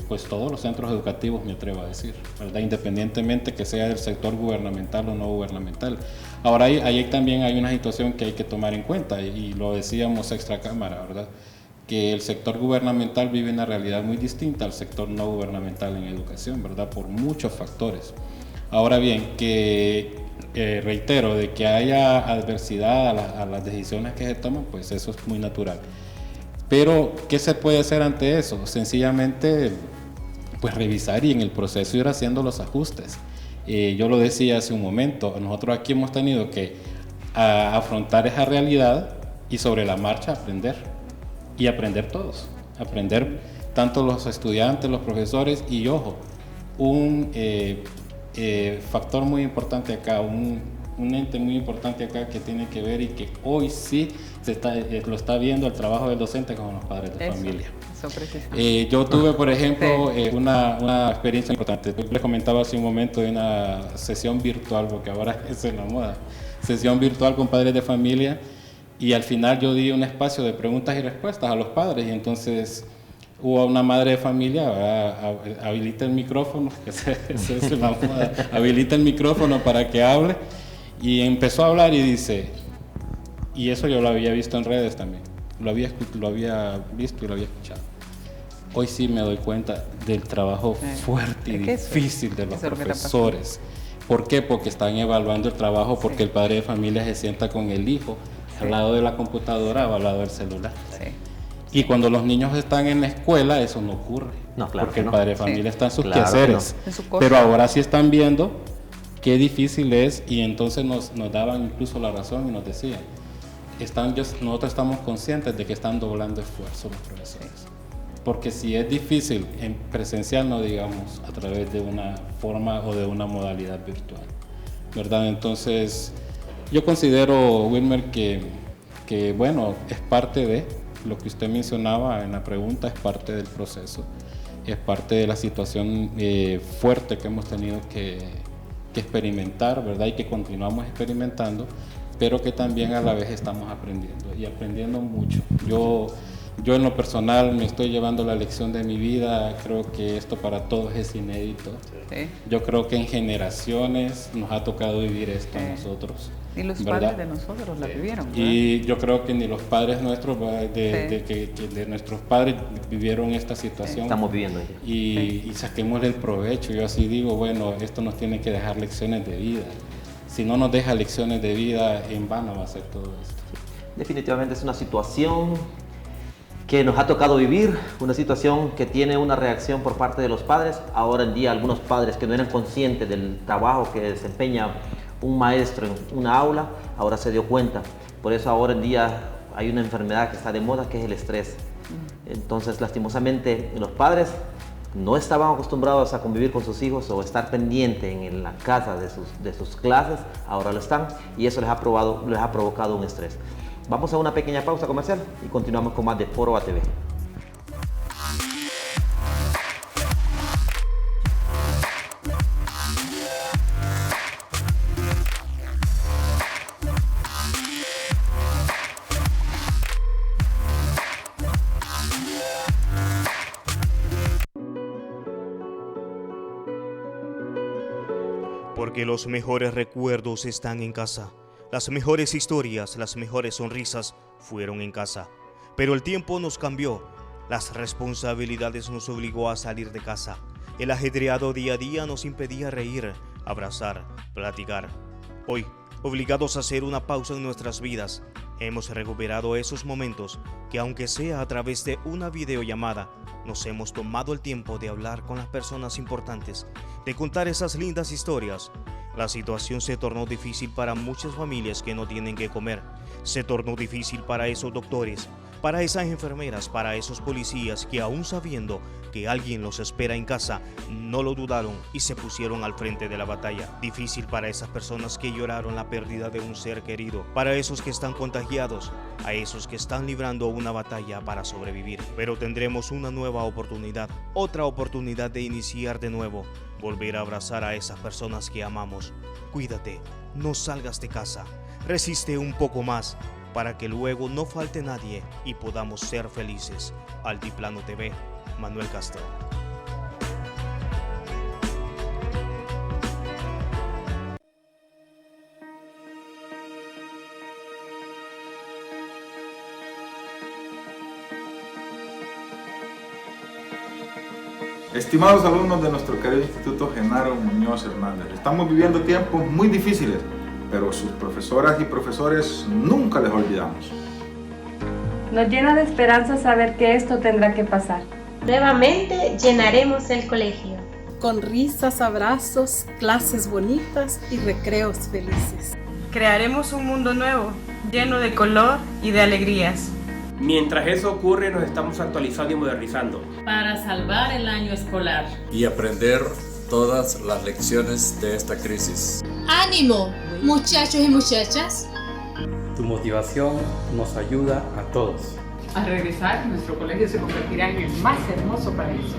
pues todos los centros educativos, me atrevo a decir, ¿verdad? Independientemente que sea del sector gubernamental o no gubernamental. Ahora ahí también hay una situación que hay que tomar en cuenta, y lo decíamos extra cámara, ¿verdad?, que el sector gubernamental vive una realidad muy distinta al sector no gubernamental en educación, ¿verdad?, por muchos factores. Ahora bien, reitero, de que haya adversidad a las decisiones que se toman, pues eso es muy natural. Pero, ¿qué se puede hacer ante eso? Sencillamente, pues revisar y en el proceso ir haciendo los ajustes. Yo lo decía hace un momento, nosotros aquí hemos tenido que afrontar esa realidad y sobre la marcha aprender. Y aprender todos, aprender tanto los estudiantes, los profesores y, ojo, un factor muy importante acá, un ente muy importante acá que tiene que ver y que hoy sí lo está viendo el trabajo del docente con los padres de familia. Yo tuve, por ejemplo, una experiencia importante. Les comentaba hace un momento de una sesión virtual, porque ahora es en la moda, sesión virtual con padres de familia, y al final yo di un espacio de preguntas y respuestas a los padres, y entonces hubo una madre de familia, habilita el micrófono, es la moda, habilita el micrófono para que hable, y empezó a hablar y dice, y eso yo lo había visto en redes también, lo había visto y lo había escuchado. Hoy sí me doy cuenta del trabajo fuerte y difícil de los profesores. ¿Por qué? Porque están evaluando el trabajo, porque el padre de familia se sienta con el hijo al lado de la computadora o al lado del celular. Y cuando los niños están en la escuela, eso no ocurre. No, claro, porque el padre de familia está en sus quehaceres. Pero ahora sí están viendo qué difícil es, y entonces nos daban incluso la razón y nos decían, nosotros estamos conscientes de que están doblando esfuerzos los profesores. Porque si es difícil en presencial, no digamos a través de una forma o de una modalidad virtual, ¿verdad? Entonces, yo considero, Wilmer, que bueno, es parte de lo que usted mencionaba en la pregunta, es parte del proceso, es parte de la situación fuerte que hemos tenido que experimentar, ¿verdad? Y que continuamos experimentando, pero que también a la vez estamos aprendiendo y aprendiendo mucho. Yo en lo personal me estoy llevando la lección de mi vida, creo que esto para todos es inédito. Sí. Yo creo que en generaciones nos ha tocado vivir esto a nosotros. Y los padres de nosotros la vivieron, ¿verdad? Y yo creo que ni los padres nuestros, de nuestros padres vivieron esta situación. Estamos viviendo ella. Y saquémosle el provecho. Yo así digo, bueno, esto nos tiene que dejar lecciones de vida. Si no nos deja lecciones de vida, en vano va a ser todo esto. Definitivamente es una situación que nos ha tocado vivir, una situación que tiene una reacción por parte de los padres. Ahora en día algunos padres que no eran conscientes del trabajo que desempeña un maestro en una aula, ahora se dio cuenta. Por eso ahora en día hay una enfermedad que está de moda, que es el estrés. Entonces, lastimosamente, los padres no estaban acostumbrados a convivir con sus hijos o estar pendiente en la casa de sus clases, ahora lo están, y eso les ha provocado un estrés. Vamos a una pequeña pausa comercial y continuamos con más de Foro ATV. Porque los mejores recuerdos están en casa. Las mejores historias, las mejores sonrisas fueron en casa. Pero el tiempo nos cambió. Las responsabilidades nos obligó a salir de casa. El ajetreado día a día nos impedía reír, abrazar, platicar. Hoy, obligados a hacer una pausa en nuestras vidas, hemos recuperado esos momentos que, aunque sea a través de una videollamada, nos hemos tomado el tiempo de hablar con las personas importantes, de contar esas lindas historias. La situación se tornó difícil para muchas familias que no tienen que comer. Se tornó difícil para esos doctores, para esas enfermeras, para esos policías que aún sabiendo que alguien los espera en casa, no lo dudaron y se pusieron al frente de la batalla. Difícil para esas personas que lloraron la pérdida de un ser querido, para esos que están contagiados, a esos que están librando una batalla para sobrevivir. Pero tendremos una nueva oportunidad, otra oportunidad de iniciar de nuevo, volver a abrazar a esas personas que amamos. Cuídate, no salgas de casa, resiste un poco más, para que luego no falte nadie y podamos ser felices. Altiplano TV, Manuel Castro. Estimados alumnos de nuestro querido Instituto Genaro Muñoz Hernández, estamos viviendo tiempos muy difíciles, pero sus profesoras y profesores nunca les olvidamos. Nos llena de esperanza saber que esto tendrá que pasar. Nuevamente llenaremos el colegio. Con risas, abrazos, clases bonitas y recreos felices. Crearemos un mundo nuevo, lleno de color y de alegrías. Mientras eso ocurre, nos estamos actualizando y modernizando. Para salvar el año escolar. Y aprender todas las lecciones de esta crisis. ¡Ánimo, muchachos y muchachas! Tu motivación nos ayuda a todos. Al regresar, nuestro colegio se convertirá en el más hermoso paraíso.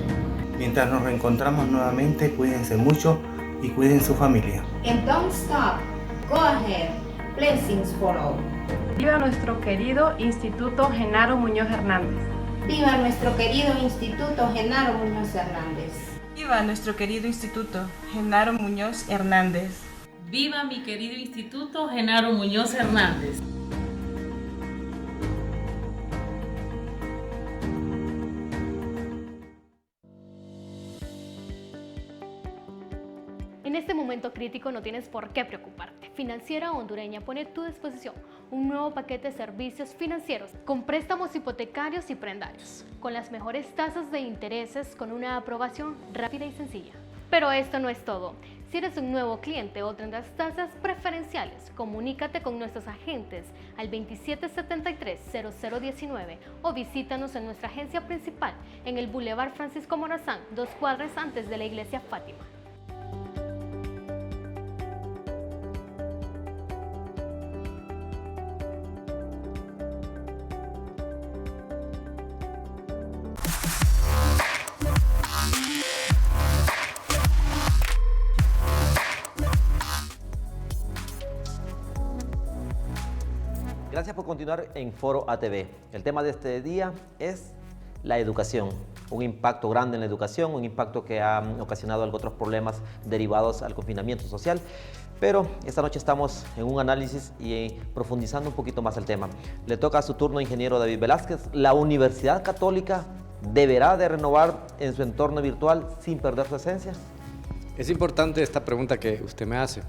Mientras nos reencontramos nuevamente, cuídense mucho y cuiden su familia. And don't stop. Go ahead. Blessings for all. Viva nuestro querido Instituto Genaro Muñoz Hernández. Viva nuestro querido Instituto Genaro Muñoz Hernández. Viva nuestro querido Instituto Genaro Muñoz Hernández. Viva mi querido Instituto Genaro Muñoz Hernández. En este momento crítico no tienes por qué preocuparte. Financiera Hondureña pone a tu disposición un nuevo paquete de servicios financieros con préstamos hipotecarios y prendarios, con las mejores tasas de intereses, con una aprobación rápida y sencilla. Pero esto no es todo. Si eres un nuevo cliente o tendrás tasas preferenciales, comunícate con nuestros agentes al 2773-0019 o visítanos en nuestra agencia principal en el Boulevard Francisco Morazán, 2 cuadras antes de la Iglesia Fátima. Gracias por continuar en Foro ATV. El tema de este día es la educación. Un impacto grande en la educación, un impacto que ha ocasionado otros problemas derivados al confinamiento social. Pero esta noche estamos en un análisis y profundizando un poquito más el tema. Le toca a su turno, ingeniero David Velázquez. ¿La Universidad Católica deberá de renovar en su entorno virtual sin perder su esencia? Es importante esta pregunta que usted me hace.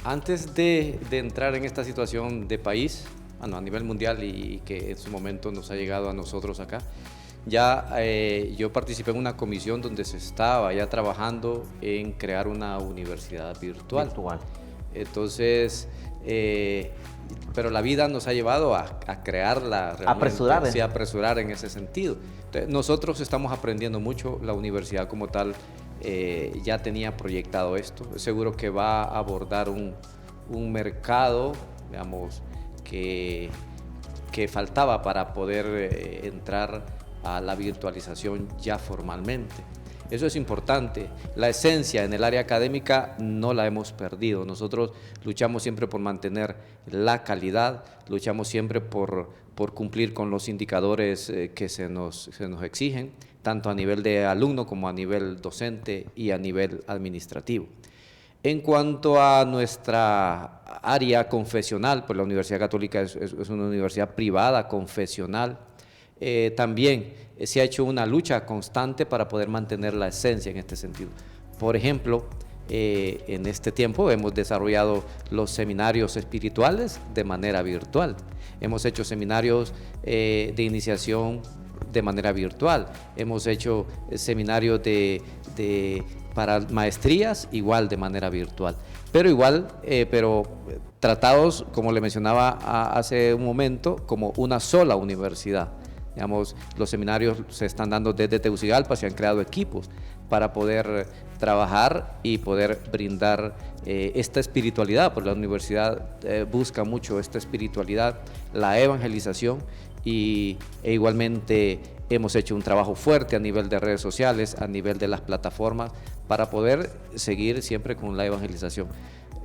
Antes de entrar en esta situación de país, bueno, a nivel mundial y que en su momento nos ha llegado a nosotros acá, ya yo participé en una comisión donde se estaba ya trabajando en crear una universidad virtual. Entonces, pero la vida nos ha llevado a crearla. Apresurar. Sí, apresurar en ese sentido. Entonces, nosotros estamos aprendiendo mucho, la universidad como tal ya tenía proyectado esto. Seguro que va a abordar un mercado, digamos, que faltaba para poder entrar a la virtualización ya formalmente. Eso es importante. La esencia en el área académica no la hemos perdido. Nosotros luchamos siempre por mantener la calidad, luchamos siempre por cumplir con los indicadores que se nos exigen, tanto a nivel de alumno como a nivel docente y a nivel administrativo. En cuanto a nuestra área confesional, pues la Universidad Católica es una universidad privada, confesional. También se ha hecho una lucha constante para poder mantener la esencia en este sentido. Por ejemplo, en este tiempo hemos desarrollado los seminarios espirituales de manera virtual. Hemos hecho seminarios de iniciación de manera virtual. Hemos hecho seminarios de para maestrías igual de manera virtual, pero tratados, como le mencionaba hace un momento, como una sola universidad. Digamos, los seminarios se están dando desde Tegucigalpa, se han creado equipos para poder trabajar y poder brindar esta espiritualidad, porque la universidad busca mucho esta espiritualidad, la evangelización, e igualmente hemos hecho un trabajo fuerte a nivel de redes sociales, a nivel de las plataformas, para poder seguir siempre con la evangelización.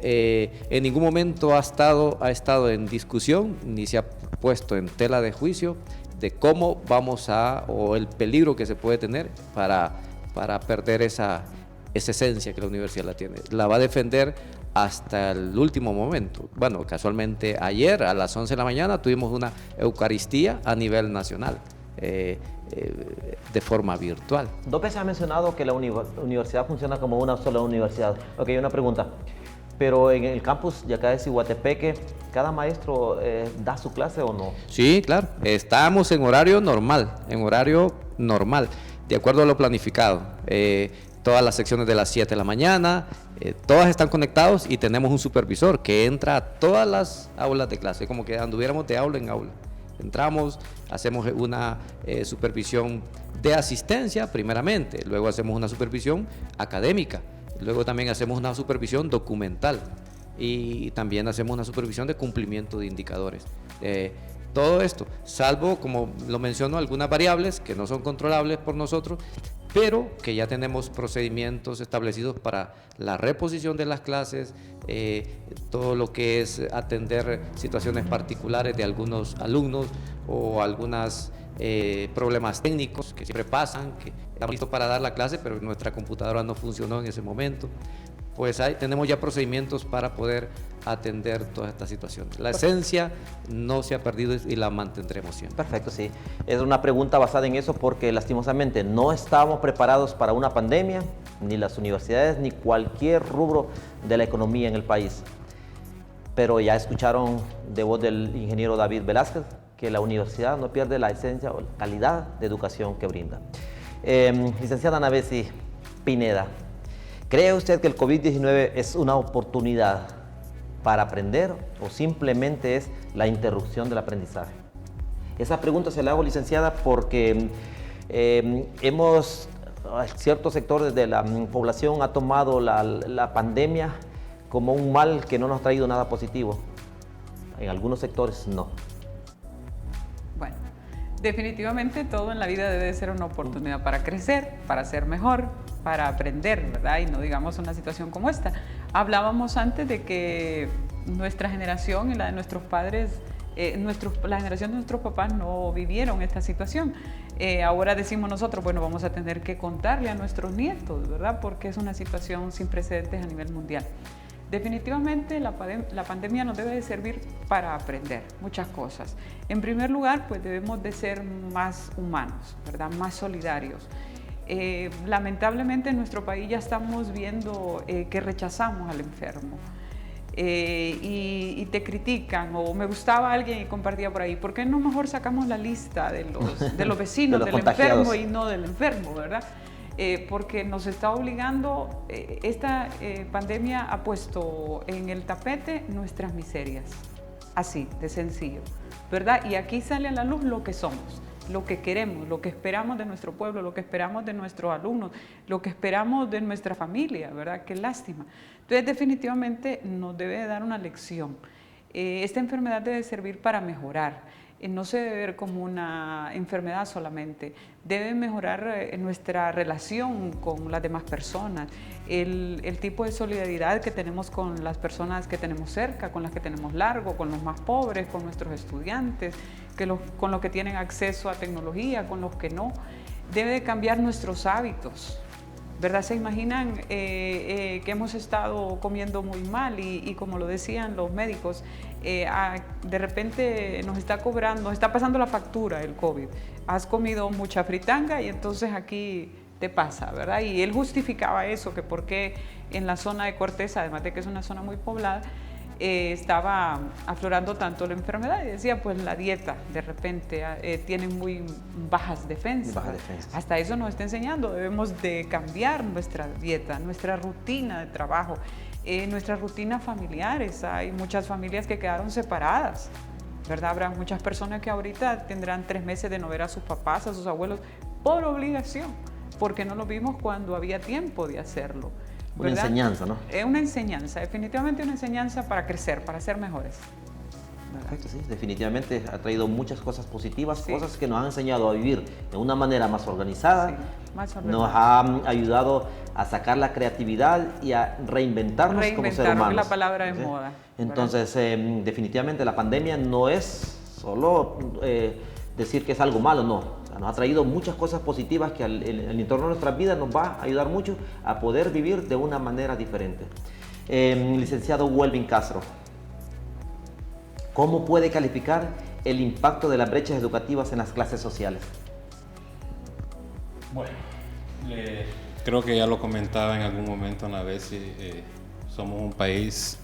En ningún momento ha estado en discusión, ni se ha puesto en tela de juicio de cómo o el peligro que se puede tener para perder esa esencia que la universidad la tiene. La va a defender hasta el último momento. Bueno, casualmente ayer a las 11 de la mañana tuvimos una Eucaristía a nivel nacional, de forma virtual. Dos veces ha mencionado que la universidad funciona como una sola universidad. Ok, una pregunta. Pero en el campus de acá de Ciguatepeque, ¿cada maestro da su clase o no? Sí, claro. Estamos en horario normal, de acuerdo a lo planificado. Todas las secciones de las 7 de la mañana, todas están conectados y tenemos un supervisor que entra a todas las aulas de clase, como que anduviéramos de aula en aula. Entramos, hacemos una supervisión de asistencia primeramente, luego hacemos una supervisión académica, luego también hacemos una supervisión documental y también hacemos una supervisión de cumplimiento de indicadores. Todo esto, salvo, como lo menciono, algunas variables que no son controlables por nosotros, pero que ya tenemos procedimientos establecidos para la reposición de las clases, todo lo que es atender situaciones particulares de algunos alumnos o algunos problemas técnicos que siempre pasan, que estamos listos para dar la clase, pero nuestra computadora no funcionó en ese momento. Pues tenemos ya procedimientos para poder atender todas estas situaciones. La esencia no se ha perdido y la mantendremos siempre. Perfecto, sí. Es una pregunta basada en eso porque lastimosamente no estábamos preparados para una pandemia, ni las universidades, ni cualquier rubro de la economía en el país. Pero ya escucharon de voz del ingeniero David Velázquez que la universidad no pierde la esencia o la calidad de educación que brinda. Licenciada Ana Bessy Pineda, ¿cree usted que el COVID-19 es una oportunidad para aprender o simplemente es la interrupción del aprendizaje? Esa pregunta se la hago, licenciada, porque ciertos sectores de la población ha tomado la pandemia como un mal que no nos ha traído nada positivo. En algunos sectores no. Bueno, definitivamente todo en la vida debe ser una oportunidad para crecer, para ser mejor, para aprender, ¿verdad? Y no digamos una situación como esta. Hablábamos antes de que nuestra generación y la de nuestros padres, la generación de nuestros papás no vivieron esta situación. Ahora decimos nosotros, bueno, vamos a tener que contarle a nuestros nietos, ¿verdad? Porque es una situación sin precedentes a nivel mundial. Definitivamente la pandemia nos debe de servir para aprender muchas cosas. En primer lugar, pues debemos de ser más humanos, ¿verdad? Más solidarios. Lamentablemente en nuestro país ya estamos viendo que rechazamos al enfermo y te critican, o me gustaba alguien y compartía por ahí, ¿por qué no mejor sacamos la lista de los vecinos de los del enfermo y no del enfermo, ¿verdad? Porque nos está obligando, esta pandemia ha puesto en el tapete nuestras miserias, así de sencillo, ¿verdad? Y aquí sale a la luz lo que somos, lo que queremos, lo que esperamos de nuestro pueblo, lo que esperamos de nuestros alumnos, lo que esperamos de nuestra familia, ¿verdad? Qué lástima. Entonces, definitivamente nos debe dar una lección. Esta enfermedad debe servir para mejorar. No se debe ver como una enfermedad solamente, debe mejorar nuestra relación con las demás personas, el tipo de solidaridad que tenemos con las personas que tenemos cerca, con las que tenemos largo, con los más pobres, con nuestros estudiantes, con los que tienen acceso a tecnología, con los que no. Debe de cambiar nuestros hábitos, ¿verdad? Se imaginan que hemos estado comiendo muy mal y como lo decían los médicos, de repente nos está pasando la factura el COVID. Has comido mucha fritanga y entonces aquí te pasa, ¿verdad? Y él justificaba eso, que porque en la zona de Cortés, además de que es una zona muy poblada, estaba aflorando tanto la enfermedad y decía, pues la dieta de repente tienen muy bajas defensas. Hasta eso nos está enseñando, debemos de cambiar nuestra dieta, nuestra rutina de trabajo, nuestras rutinas familiares. Hay muchas familias que quedaron separadas, ¿verdad? Habrá muchas personas que ahorita tendrán 3 meses de no ver a sus papás, a sus abuelos, por obligación, porque no lo vimos cuando había tiempo de hacerlo. Una ¿verdad? enseñanza, ¿no? Es una enseñanza, definitivamente una enseñanza para crecer, para ser mejores. Perfecto, sí, definitivamente ha traído muchas cosas positivas, cosas que nos han enseñado a vivir de una manera más organizada, nos ha ayudado a sacar la creatividad y a reinventarnos como seres humanos. Es la palabra de moda. Entonces, definitivamente la pandemia no es solo decir que es algo malo, no. O sea, nos ha traído muchas cosas positivas que el entorno de nuestras vidas nos va a ayudar mucho a poder vivir de una manera diferente. Licenciado Welvin Castro, ¿cómo puede calificar el impacto de las brechas educativas en las clases sociales? Bueno, creo que ya lo comentaba en algún momento una vez, somos un país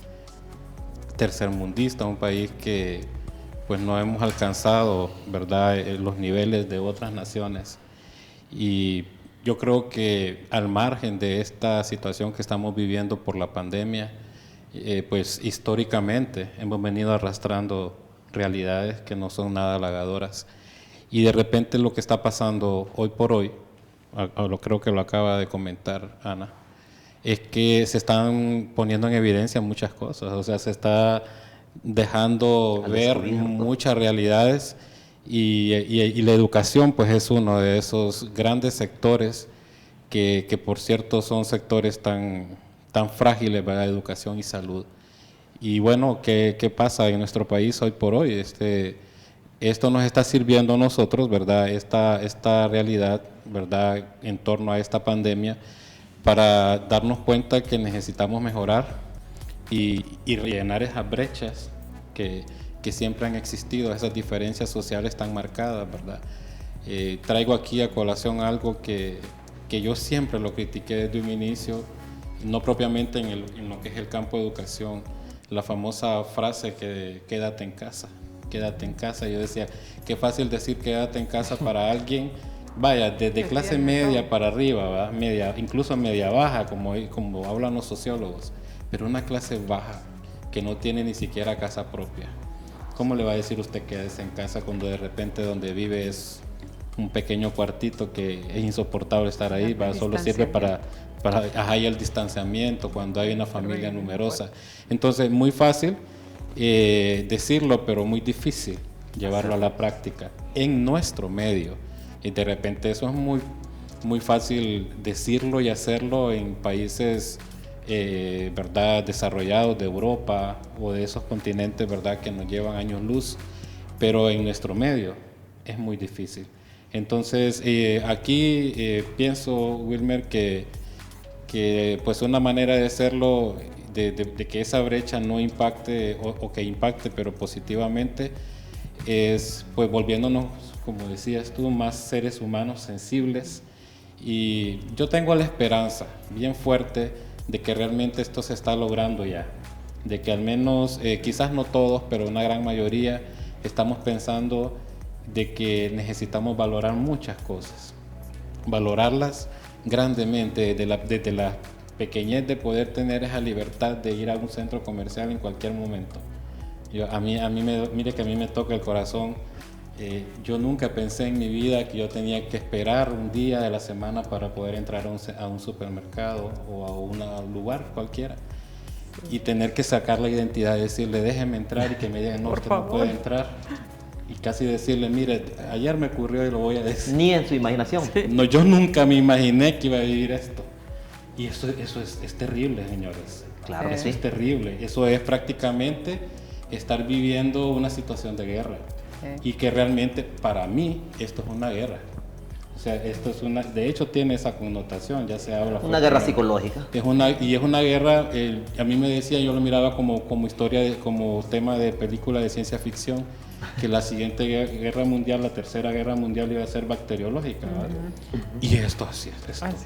tercermundista, un país que pues no hemos alcanzado, ¿verdad?, los niveles de otras naciones. Y yo creo que al margen de esta situación que estamos viviendo por la pandemia, pues históricamente hemos venido arrastrando realidades que no son nada halagadoras. Y de repente lo que está pasando hoy por hoy, creo que lo acaba de comentar Ana, es que se están poniendo en evidencia muchas cosas, o sea, se está dejando ver muchas realidades y la educación pues es uno de esos grandes sectores que por cierto son sectores tan frágiles, ¿verdad? Educación y salud. Y bueno, ¿qué pasa en nuestro país hoy por hoy? Esto nos está sirviendo a nosotros, ¿verdad? Esta realidad, ¿verdad?, en torno a esta pandemia, para darnos cuenta que necesitamos mejorar y rellenar esas brechas que siempre han existido, esas diferencias sociales tan marcadas, ¿verdad? Traigo aquí a colación algo que yo siempre lo critiqué desde un inicio, no propiamente en lo que es el campo de educación, la famosa frase que quédate en casa. Quédate en casa. Yo decía, qué fácil decir quédate en casa para alguien, vaya, desde clase media para arriba, ¿verdad? Media, incluso media baja, como hablan los sociólogos, pero una clase baja que no tiene ni siquiera casa propia. ¿Cómo le va a decir usted quédese en casa cuando de repente donde vive es un pequeño cuartito que es insoportable estar ahí, ¿verdad? Solo sirve para hay el distanciamiento cuando hay una familia numerosa? Entonces, muy fácil decirlo, pero muy difícil llevarlo a la práctica en nuestro medio. Y de repente eso es muy fácil decirlo y hacerlo en países ¿verdad?, desarrollados de Europa o de esos continentes, ¿verdad?, que nos llevan años luz, pero en nuestro medio es muy difícil. Entonces, aquí pienso, Wilmer, que pues una manera de hacerlo, de que esa brecha no impacte o que impacte pero positivamente, es pues volviéndonos, como decías tú, más seres humanos sensibles. Y yo tengo la esperanza bien fuerte de que realmente esto se está logrando ya, de que al menos, quizás no todos, pero una gran mayoría, estamos pensando de que necesitamos valorar muchas cosas, valorarlas grandemente, desde la pequeñez de poder tener esa libertad de ir a un centro comercial en cualquier momento. Mire que a mí me toca el corazón. Yo nunca pensé en mi vida que yo tenía que esperar un día de la semana para poder entrar a un supermercado o a un lugar cualquiera y tener que sacar la identidad y decirle déjeme entrar y que me digan no, usted no puede entrar, y casi decirle mire, ayer me ocurrió y lo voy a decir. Ni en su imaginación. No, yo nunca me imaginé que iba a vivir esto. Y eso es terrible, señores. Claro que sí. Es terrible. Eso es prácticamente estar viviendo una situación de guerra. Y que realmente para mí esto es una guerra. O sea, esto es de hecho tiene esa connotación, ya se habla. Una guerra psicológica. Es una guerra, a mí me decía, yo lo miraba como historia, como tema de película de ciencia ficción, que la siguiente guerra mundial, la tercera guerra mundial iba a ser bacteriológica, ¿vale? Y esto así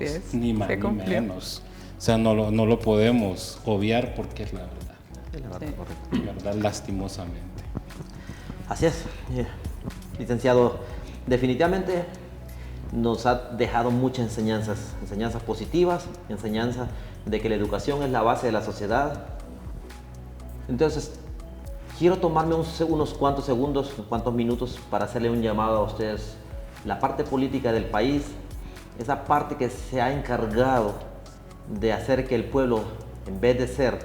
es, ni más ni menos. O sea, no lo podemos obviar porque es la verdad. Es la verdad, Sí. correcto. ¿Verdad? Lastimosamente. Así es, licenciado, definitivamente nos ha dejado muchas enseñanzas positivas, enseñanzas de que la educación es la base de la sociedad. Entonces, quiero tomarme unos cuantos segundos, unos cuantos minutos para hacerle un llamado a ustedes. La parte política del país, esa parte que se ha encargado de hacer que el pueblo, en vez de ser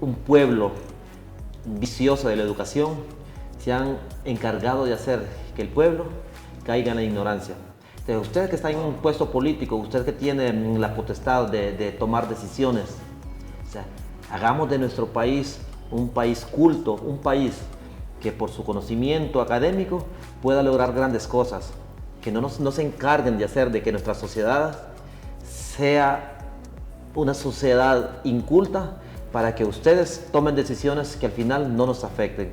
un pueblo vicioso de la educación, se han encargado de hacer que el pueblo caiga en la ignorancia. Entonces, ustedes que están en un puesto político, ustedes que tienen la potestad de tomar decisiones, o sea, hagamos de nuestro país un país culto, un país que por su conocimiento académico pueda lograr grandes cosas, que no se encarguen de hacer de que nuestra sociedad sea una sociedad inculta, para que ustedes tomen decisiones que al final no nos afecten,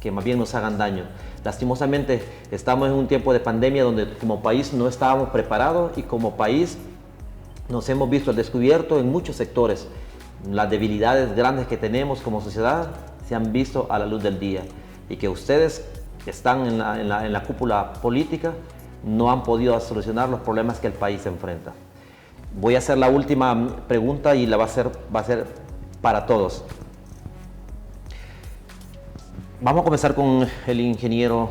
que más bien nos hagan daño. Lastimosamente estamos en un tiempo de pandemia donde como país no estábamos preparados y como país nos hemos visto al descubierto en muchos sectores. Las debilidades grandes que tenemos como sociedad se han visto a la luz del día, y que ustedes que están en la cúpula política no han podido solucionar los problemas que el país enfrenta. Voy a hacer la última pregunta y va a ser para todos. Vamos a comenzar con el ingeniero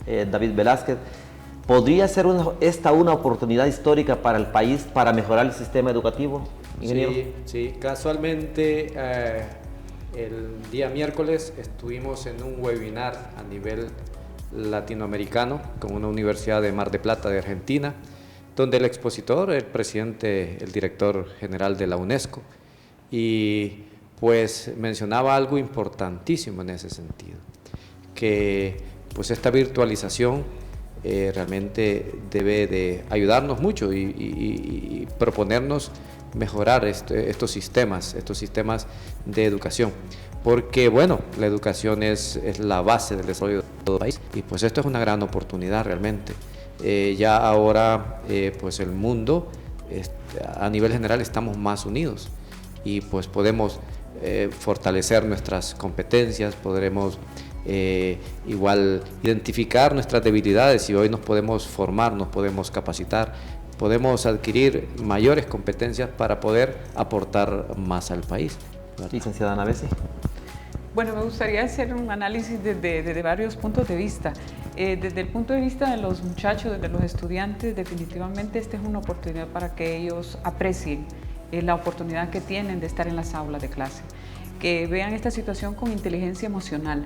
David Velázquez. ¿Podría ser esta una oportunidad histórica para el país para mejorar el sistema educativo, ingeniero? Sí, casualmente el día miércoles estuvimos en un webinar a nivel latinoamericano con una universidad de Mar del Plata de Argentina, donde el expositor, el presidente, el director general de la UNESCO, y pues mencionaba algo importantísimo en ese sentido, que pues esta virtualización realmente debe de ayudarnos mucho y proponernos mejorar estos sistemas de educación, porque bueno, la educación es la base del desarrollo de todo el país, y pues esto es una gran oportunidad realmente. Ya ahora pues el mundo a nivel general estamos más unidos, y pues podemos fortalecer nuestras competencias, podremos igual identificar nuestras debilidades, y hoy nos podemos formar, nos podemos capacitar, podemos adquirir mayores competencias para poder aportar más al país. Licenciada Ana Bessi. Bueno, me gustaría hacer un análisis desde varios puntos de vista. Desde el punto de vista de los muchachos, de los estudiantes, definitivamente esta es una oportunidad para que ellos aprecien la oportunidad que tienen de estar en las aulas de clase, que vean esta situación con inteligencia emocional,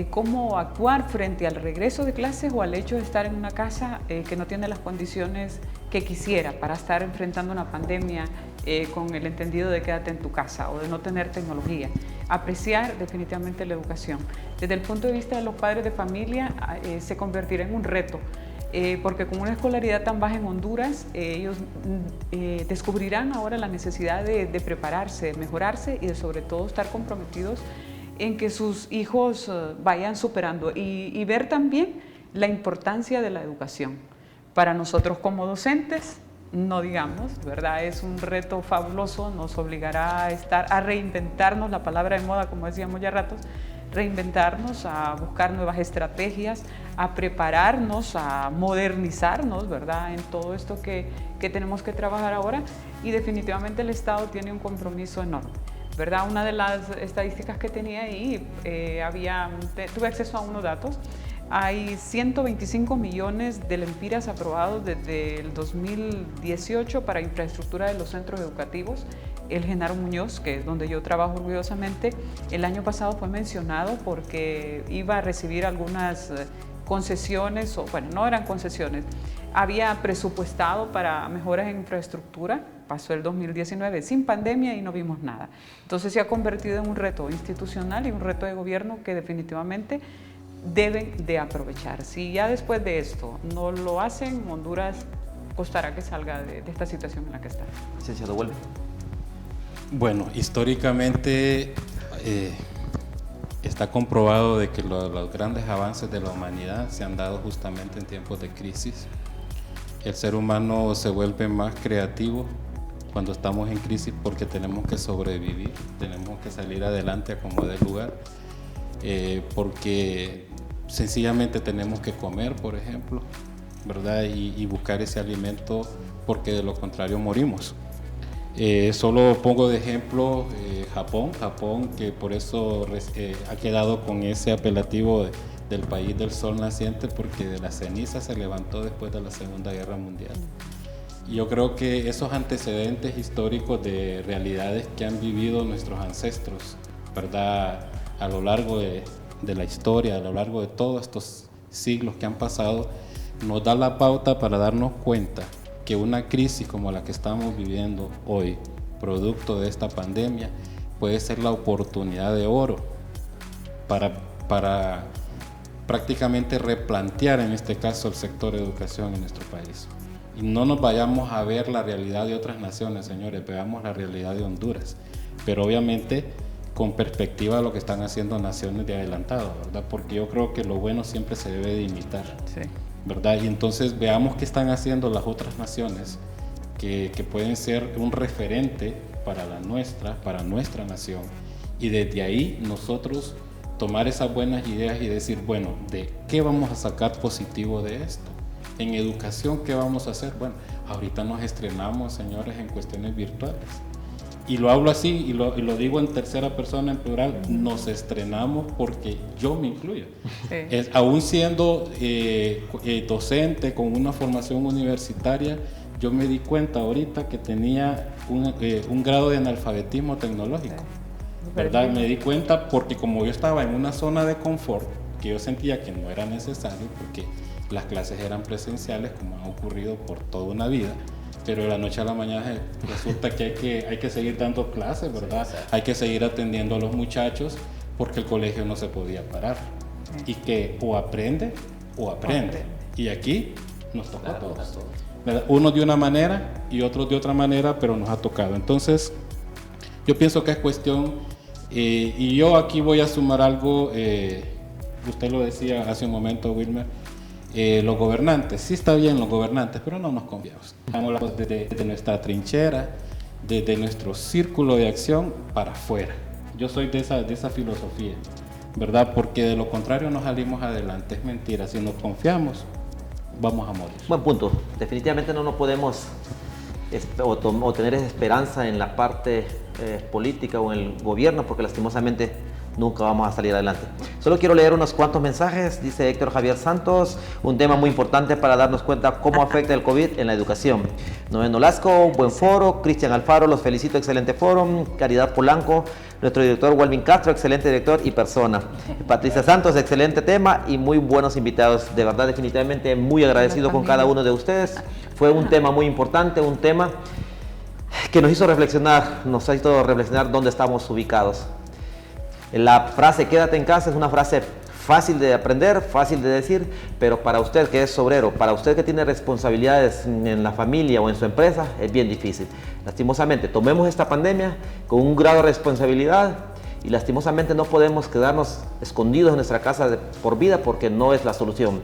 cómo actuar frente al regreso de clases o al hecho de estar en una casa que no tiene las condiciones que quisiera para estar enfrentando una pandemia con el entendido de quédate en tu casa o de no tener tecnología. Apreciar definitivamente la educación. Desde el punto de vista de los padres de familia, se convertirá en un reto, porque con una escolaridad tan baja en Honduras, ellos descubrirán ahora la necesidad de prepararse, de mejorarse y de sobre todo estar comprometidos en que sus hijos vayan superando y ver también la importancia de la educación. Para nosotros como docentes, no digamos, ¿verdad? Es un reto fabuloso, nos obligará a reinventarnos, la palabra de moda, como decíamos ya ratos, reinventarnos, a buscar nuevas estrategias, a prepararnos, a modernizarnos, ¿verdad? En todo esto que tenemos que trabajar ahora, y definitivamente el Estado tiene un compromiso enorme, ¿verdad? Una de las estadísticas que tenía ahí, tuve acceso a unos datos. Hay 125 millones de lempiras aprobados desde el 2018 para infraestructura de los centros educativos. El Genaro Muñoz, que es donde yo trabajo orgullosamente, el año pasado fue mencionado porque iba a recibir algunas concesiones, o bueno, no eran concesiones, había presupuestado para mejoras en infraestructura, pasó el 2019 sin pandemia y no vimos nada. Entonces se ha convertido en un reto institucional y un reto de gobierno que definitivamente deben de aprovechar. Si ya después de esto no lo hacen, Honduras costará que salga de esta situación en la que está. Licenciado Huelva. Bueno, históricamente está comprobado de que los grandes avances de la humanidad se han dado justamente en tiempos de crisis. El ser humano se vuelve más creativo, cuando estamos en crisis, porque tenemos que sobrevivir, tenemos que salir adelante a como dé lugar, porque sencillamente tenemos que comer, por ejemplo, ¿verdad? Y buscar ese alimento, porque de lo contrario morimos. Solo pongo de ejemplo Japón, que por eso ha quedado con ese apelativo del país del sol naciente, porque de las cenizas se levantó después de la Segunda Guerra Mundial. Y yo creo que esos antecedentes históricos de realidades que han vivido nuestros ancestros, ¿verdad? A lo largo de la historia, a lo largo de todos estos siglos que han pasado, nos da la pauta para darnos cuenta que una crisis como la que estamos viviendo hoy, producto de esta pandemia, puede ser la oportunidad de oro para prácticamente replantear, en este caso, el sector de educación en nuestro país. Y no nos vayamos a ver la realidad de otras naciones, señores, veamos la realidad de Honduras, pero obviamente con perspectiva de lo que están haciendo naciones de adelantado, ¿verdad? Porque yo creo que lo bueno siempre se debe de imitar. Sí. ¿Verdad? Y entonces veamos qué están haciendo las otras naciones que pueden ser un referente para nuestra nación, y desde ahí nosotros tomar esas buenas ideas y decir, bueno, ¿de qué vamos a sacar positivo de esto? En educación, ¿qué vamos a hacer? Bueno, ahorita nos estrenamos, señores, en cuestiones virtuales. Y lo hablo así, y lo digo en tercera persona, en plural, nos estrenamos porque yo me incluyo. Sí. Aún siendo docente con una formación universitaria, yo me di cuenta ahorita que tenía un grado de analfabetismo tecnológico. Sí. ¿Verdad? Me di cuenta porque como yo estaba en una zona de confort, que yo sentía que no era necesario, porque las clases eran presenciales, como ha ocurrido por toda una vida, pero de la noche a la mañana resulta que hay que seguir dando clases, ¿verdad? Sí, hay que seguir atendiendo a los muchachos porque el colegio no se podía parar. Sí. Y que o aprende o aprende. Y aquí nos toca a todos. ¿Verdad? Unos de una manera y otros de otra manera, pero nos ha tocado. Entonces, yo pienso que es cuestión, y yo aquí voy a sumar algo, usted lo decía hace un momento, Wilmer, los gobernantes, sí está bien los gobernantes, pero no nos confiamos. Estamos desde nuestra trinchera, desde nuestro círculo de acción para afuera. Yo soy de esa filosofía, ¿verdad? Porque de lo contrario no salimos adelante, es mentira. Si nos confiamos, vamos a morir. Buen punto. Definitivamente no nos podemos o tener esperanza en la parte política o en el gobierno, porque lastimosamente nunca vamos a salir adelante. Solo quiero leer unos cuantos mensajes. Dice Héctor Javier Santos, un tema muy importante para darnos cuenta cómo afecta el COVID en la educación. Noé Nolasco, buen foro. Cristian Alfaro, los felicito, excelente foro. Caridad Polanco, nuestro director Walvin Castro, excelente director y persona. Patricia Santos, excelente tema y muy buenos invitados. De verdad, definitivamente muy agradecido con cada uno de ustedes. Fue un tema muy importante, un tema que nos hizo reflexionar dónde estamos ubicados. La frase quédate en casa es una frase fácil de aprender, fácil de decir, pero para usted que es obrero, para usted que tiene responsabilidades en la familia o en su empresa, es bien difícil. Lastimosamente, tomemos esta pandemia con un grado de responsabilidad y lastimosamente no podemos quedarnos escondidos en nuestra casa por vida, porque no es la solución.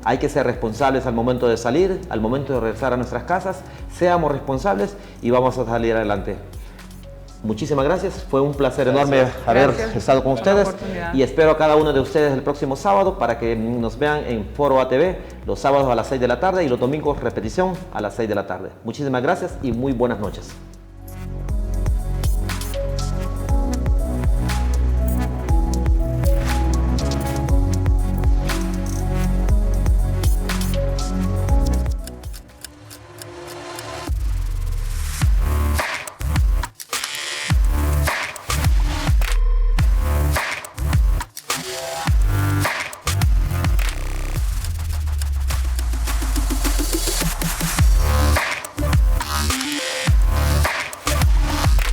Hay que ser responsables al momento de salir, al momento de regresar a nuestras casas, seamos responsables y vamos a salir adelante. Muchísimas gracias, fue un placer enorme haber estado con ustedes y espero a cada uno de ustedes el próximo sábado para que nos vean en Foro ATV los sábados a las 6 de la tarde y los domingos repetición a las 6 de la tarde. Muchísimas gracias y muy buenas noches.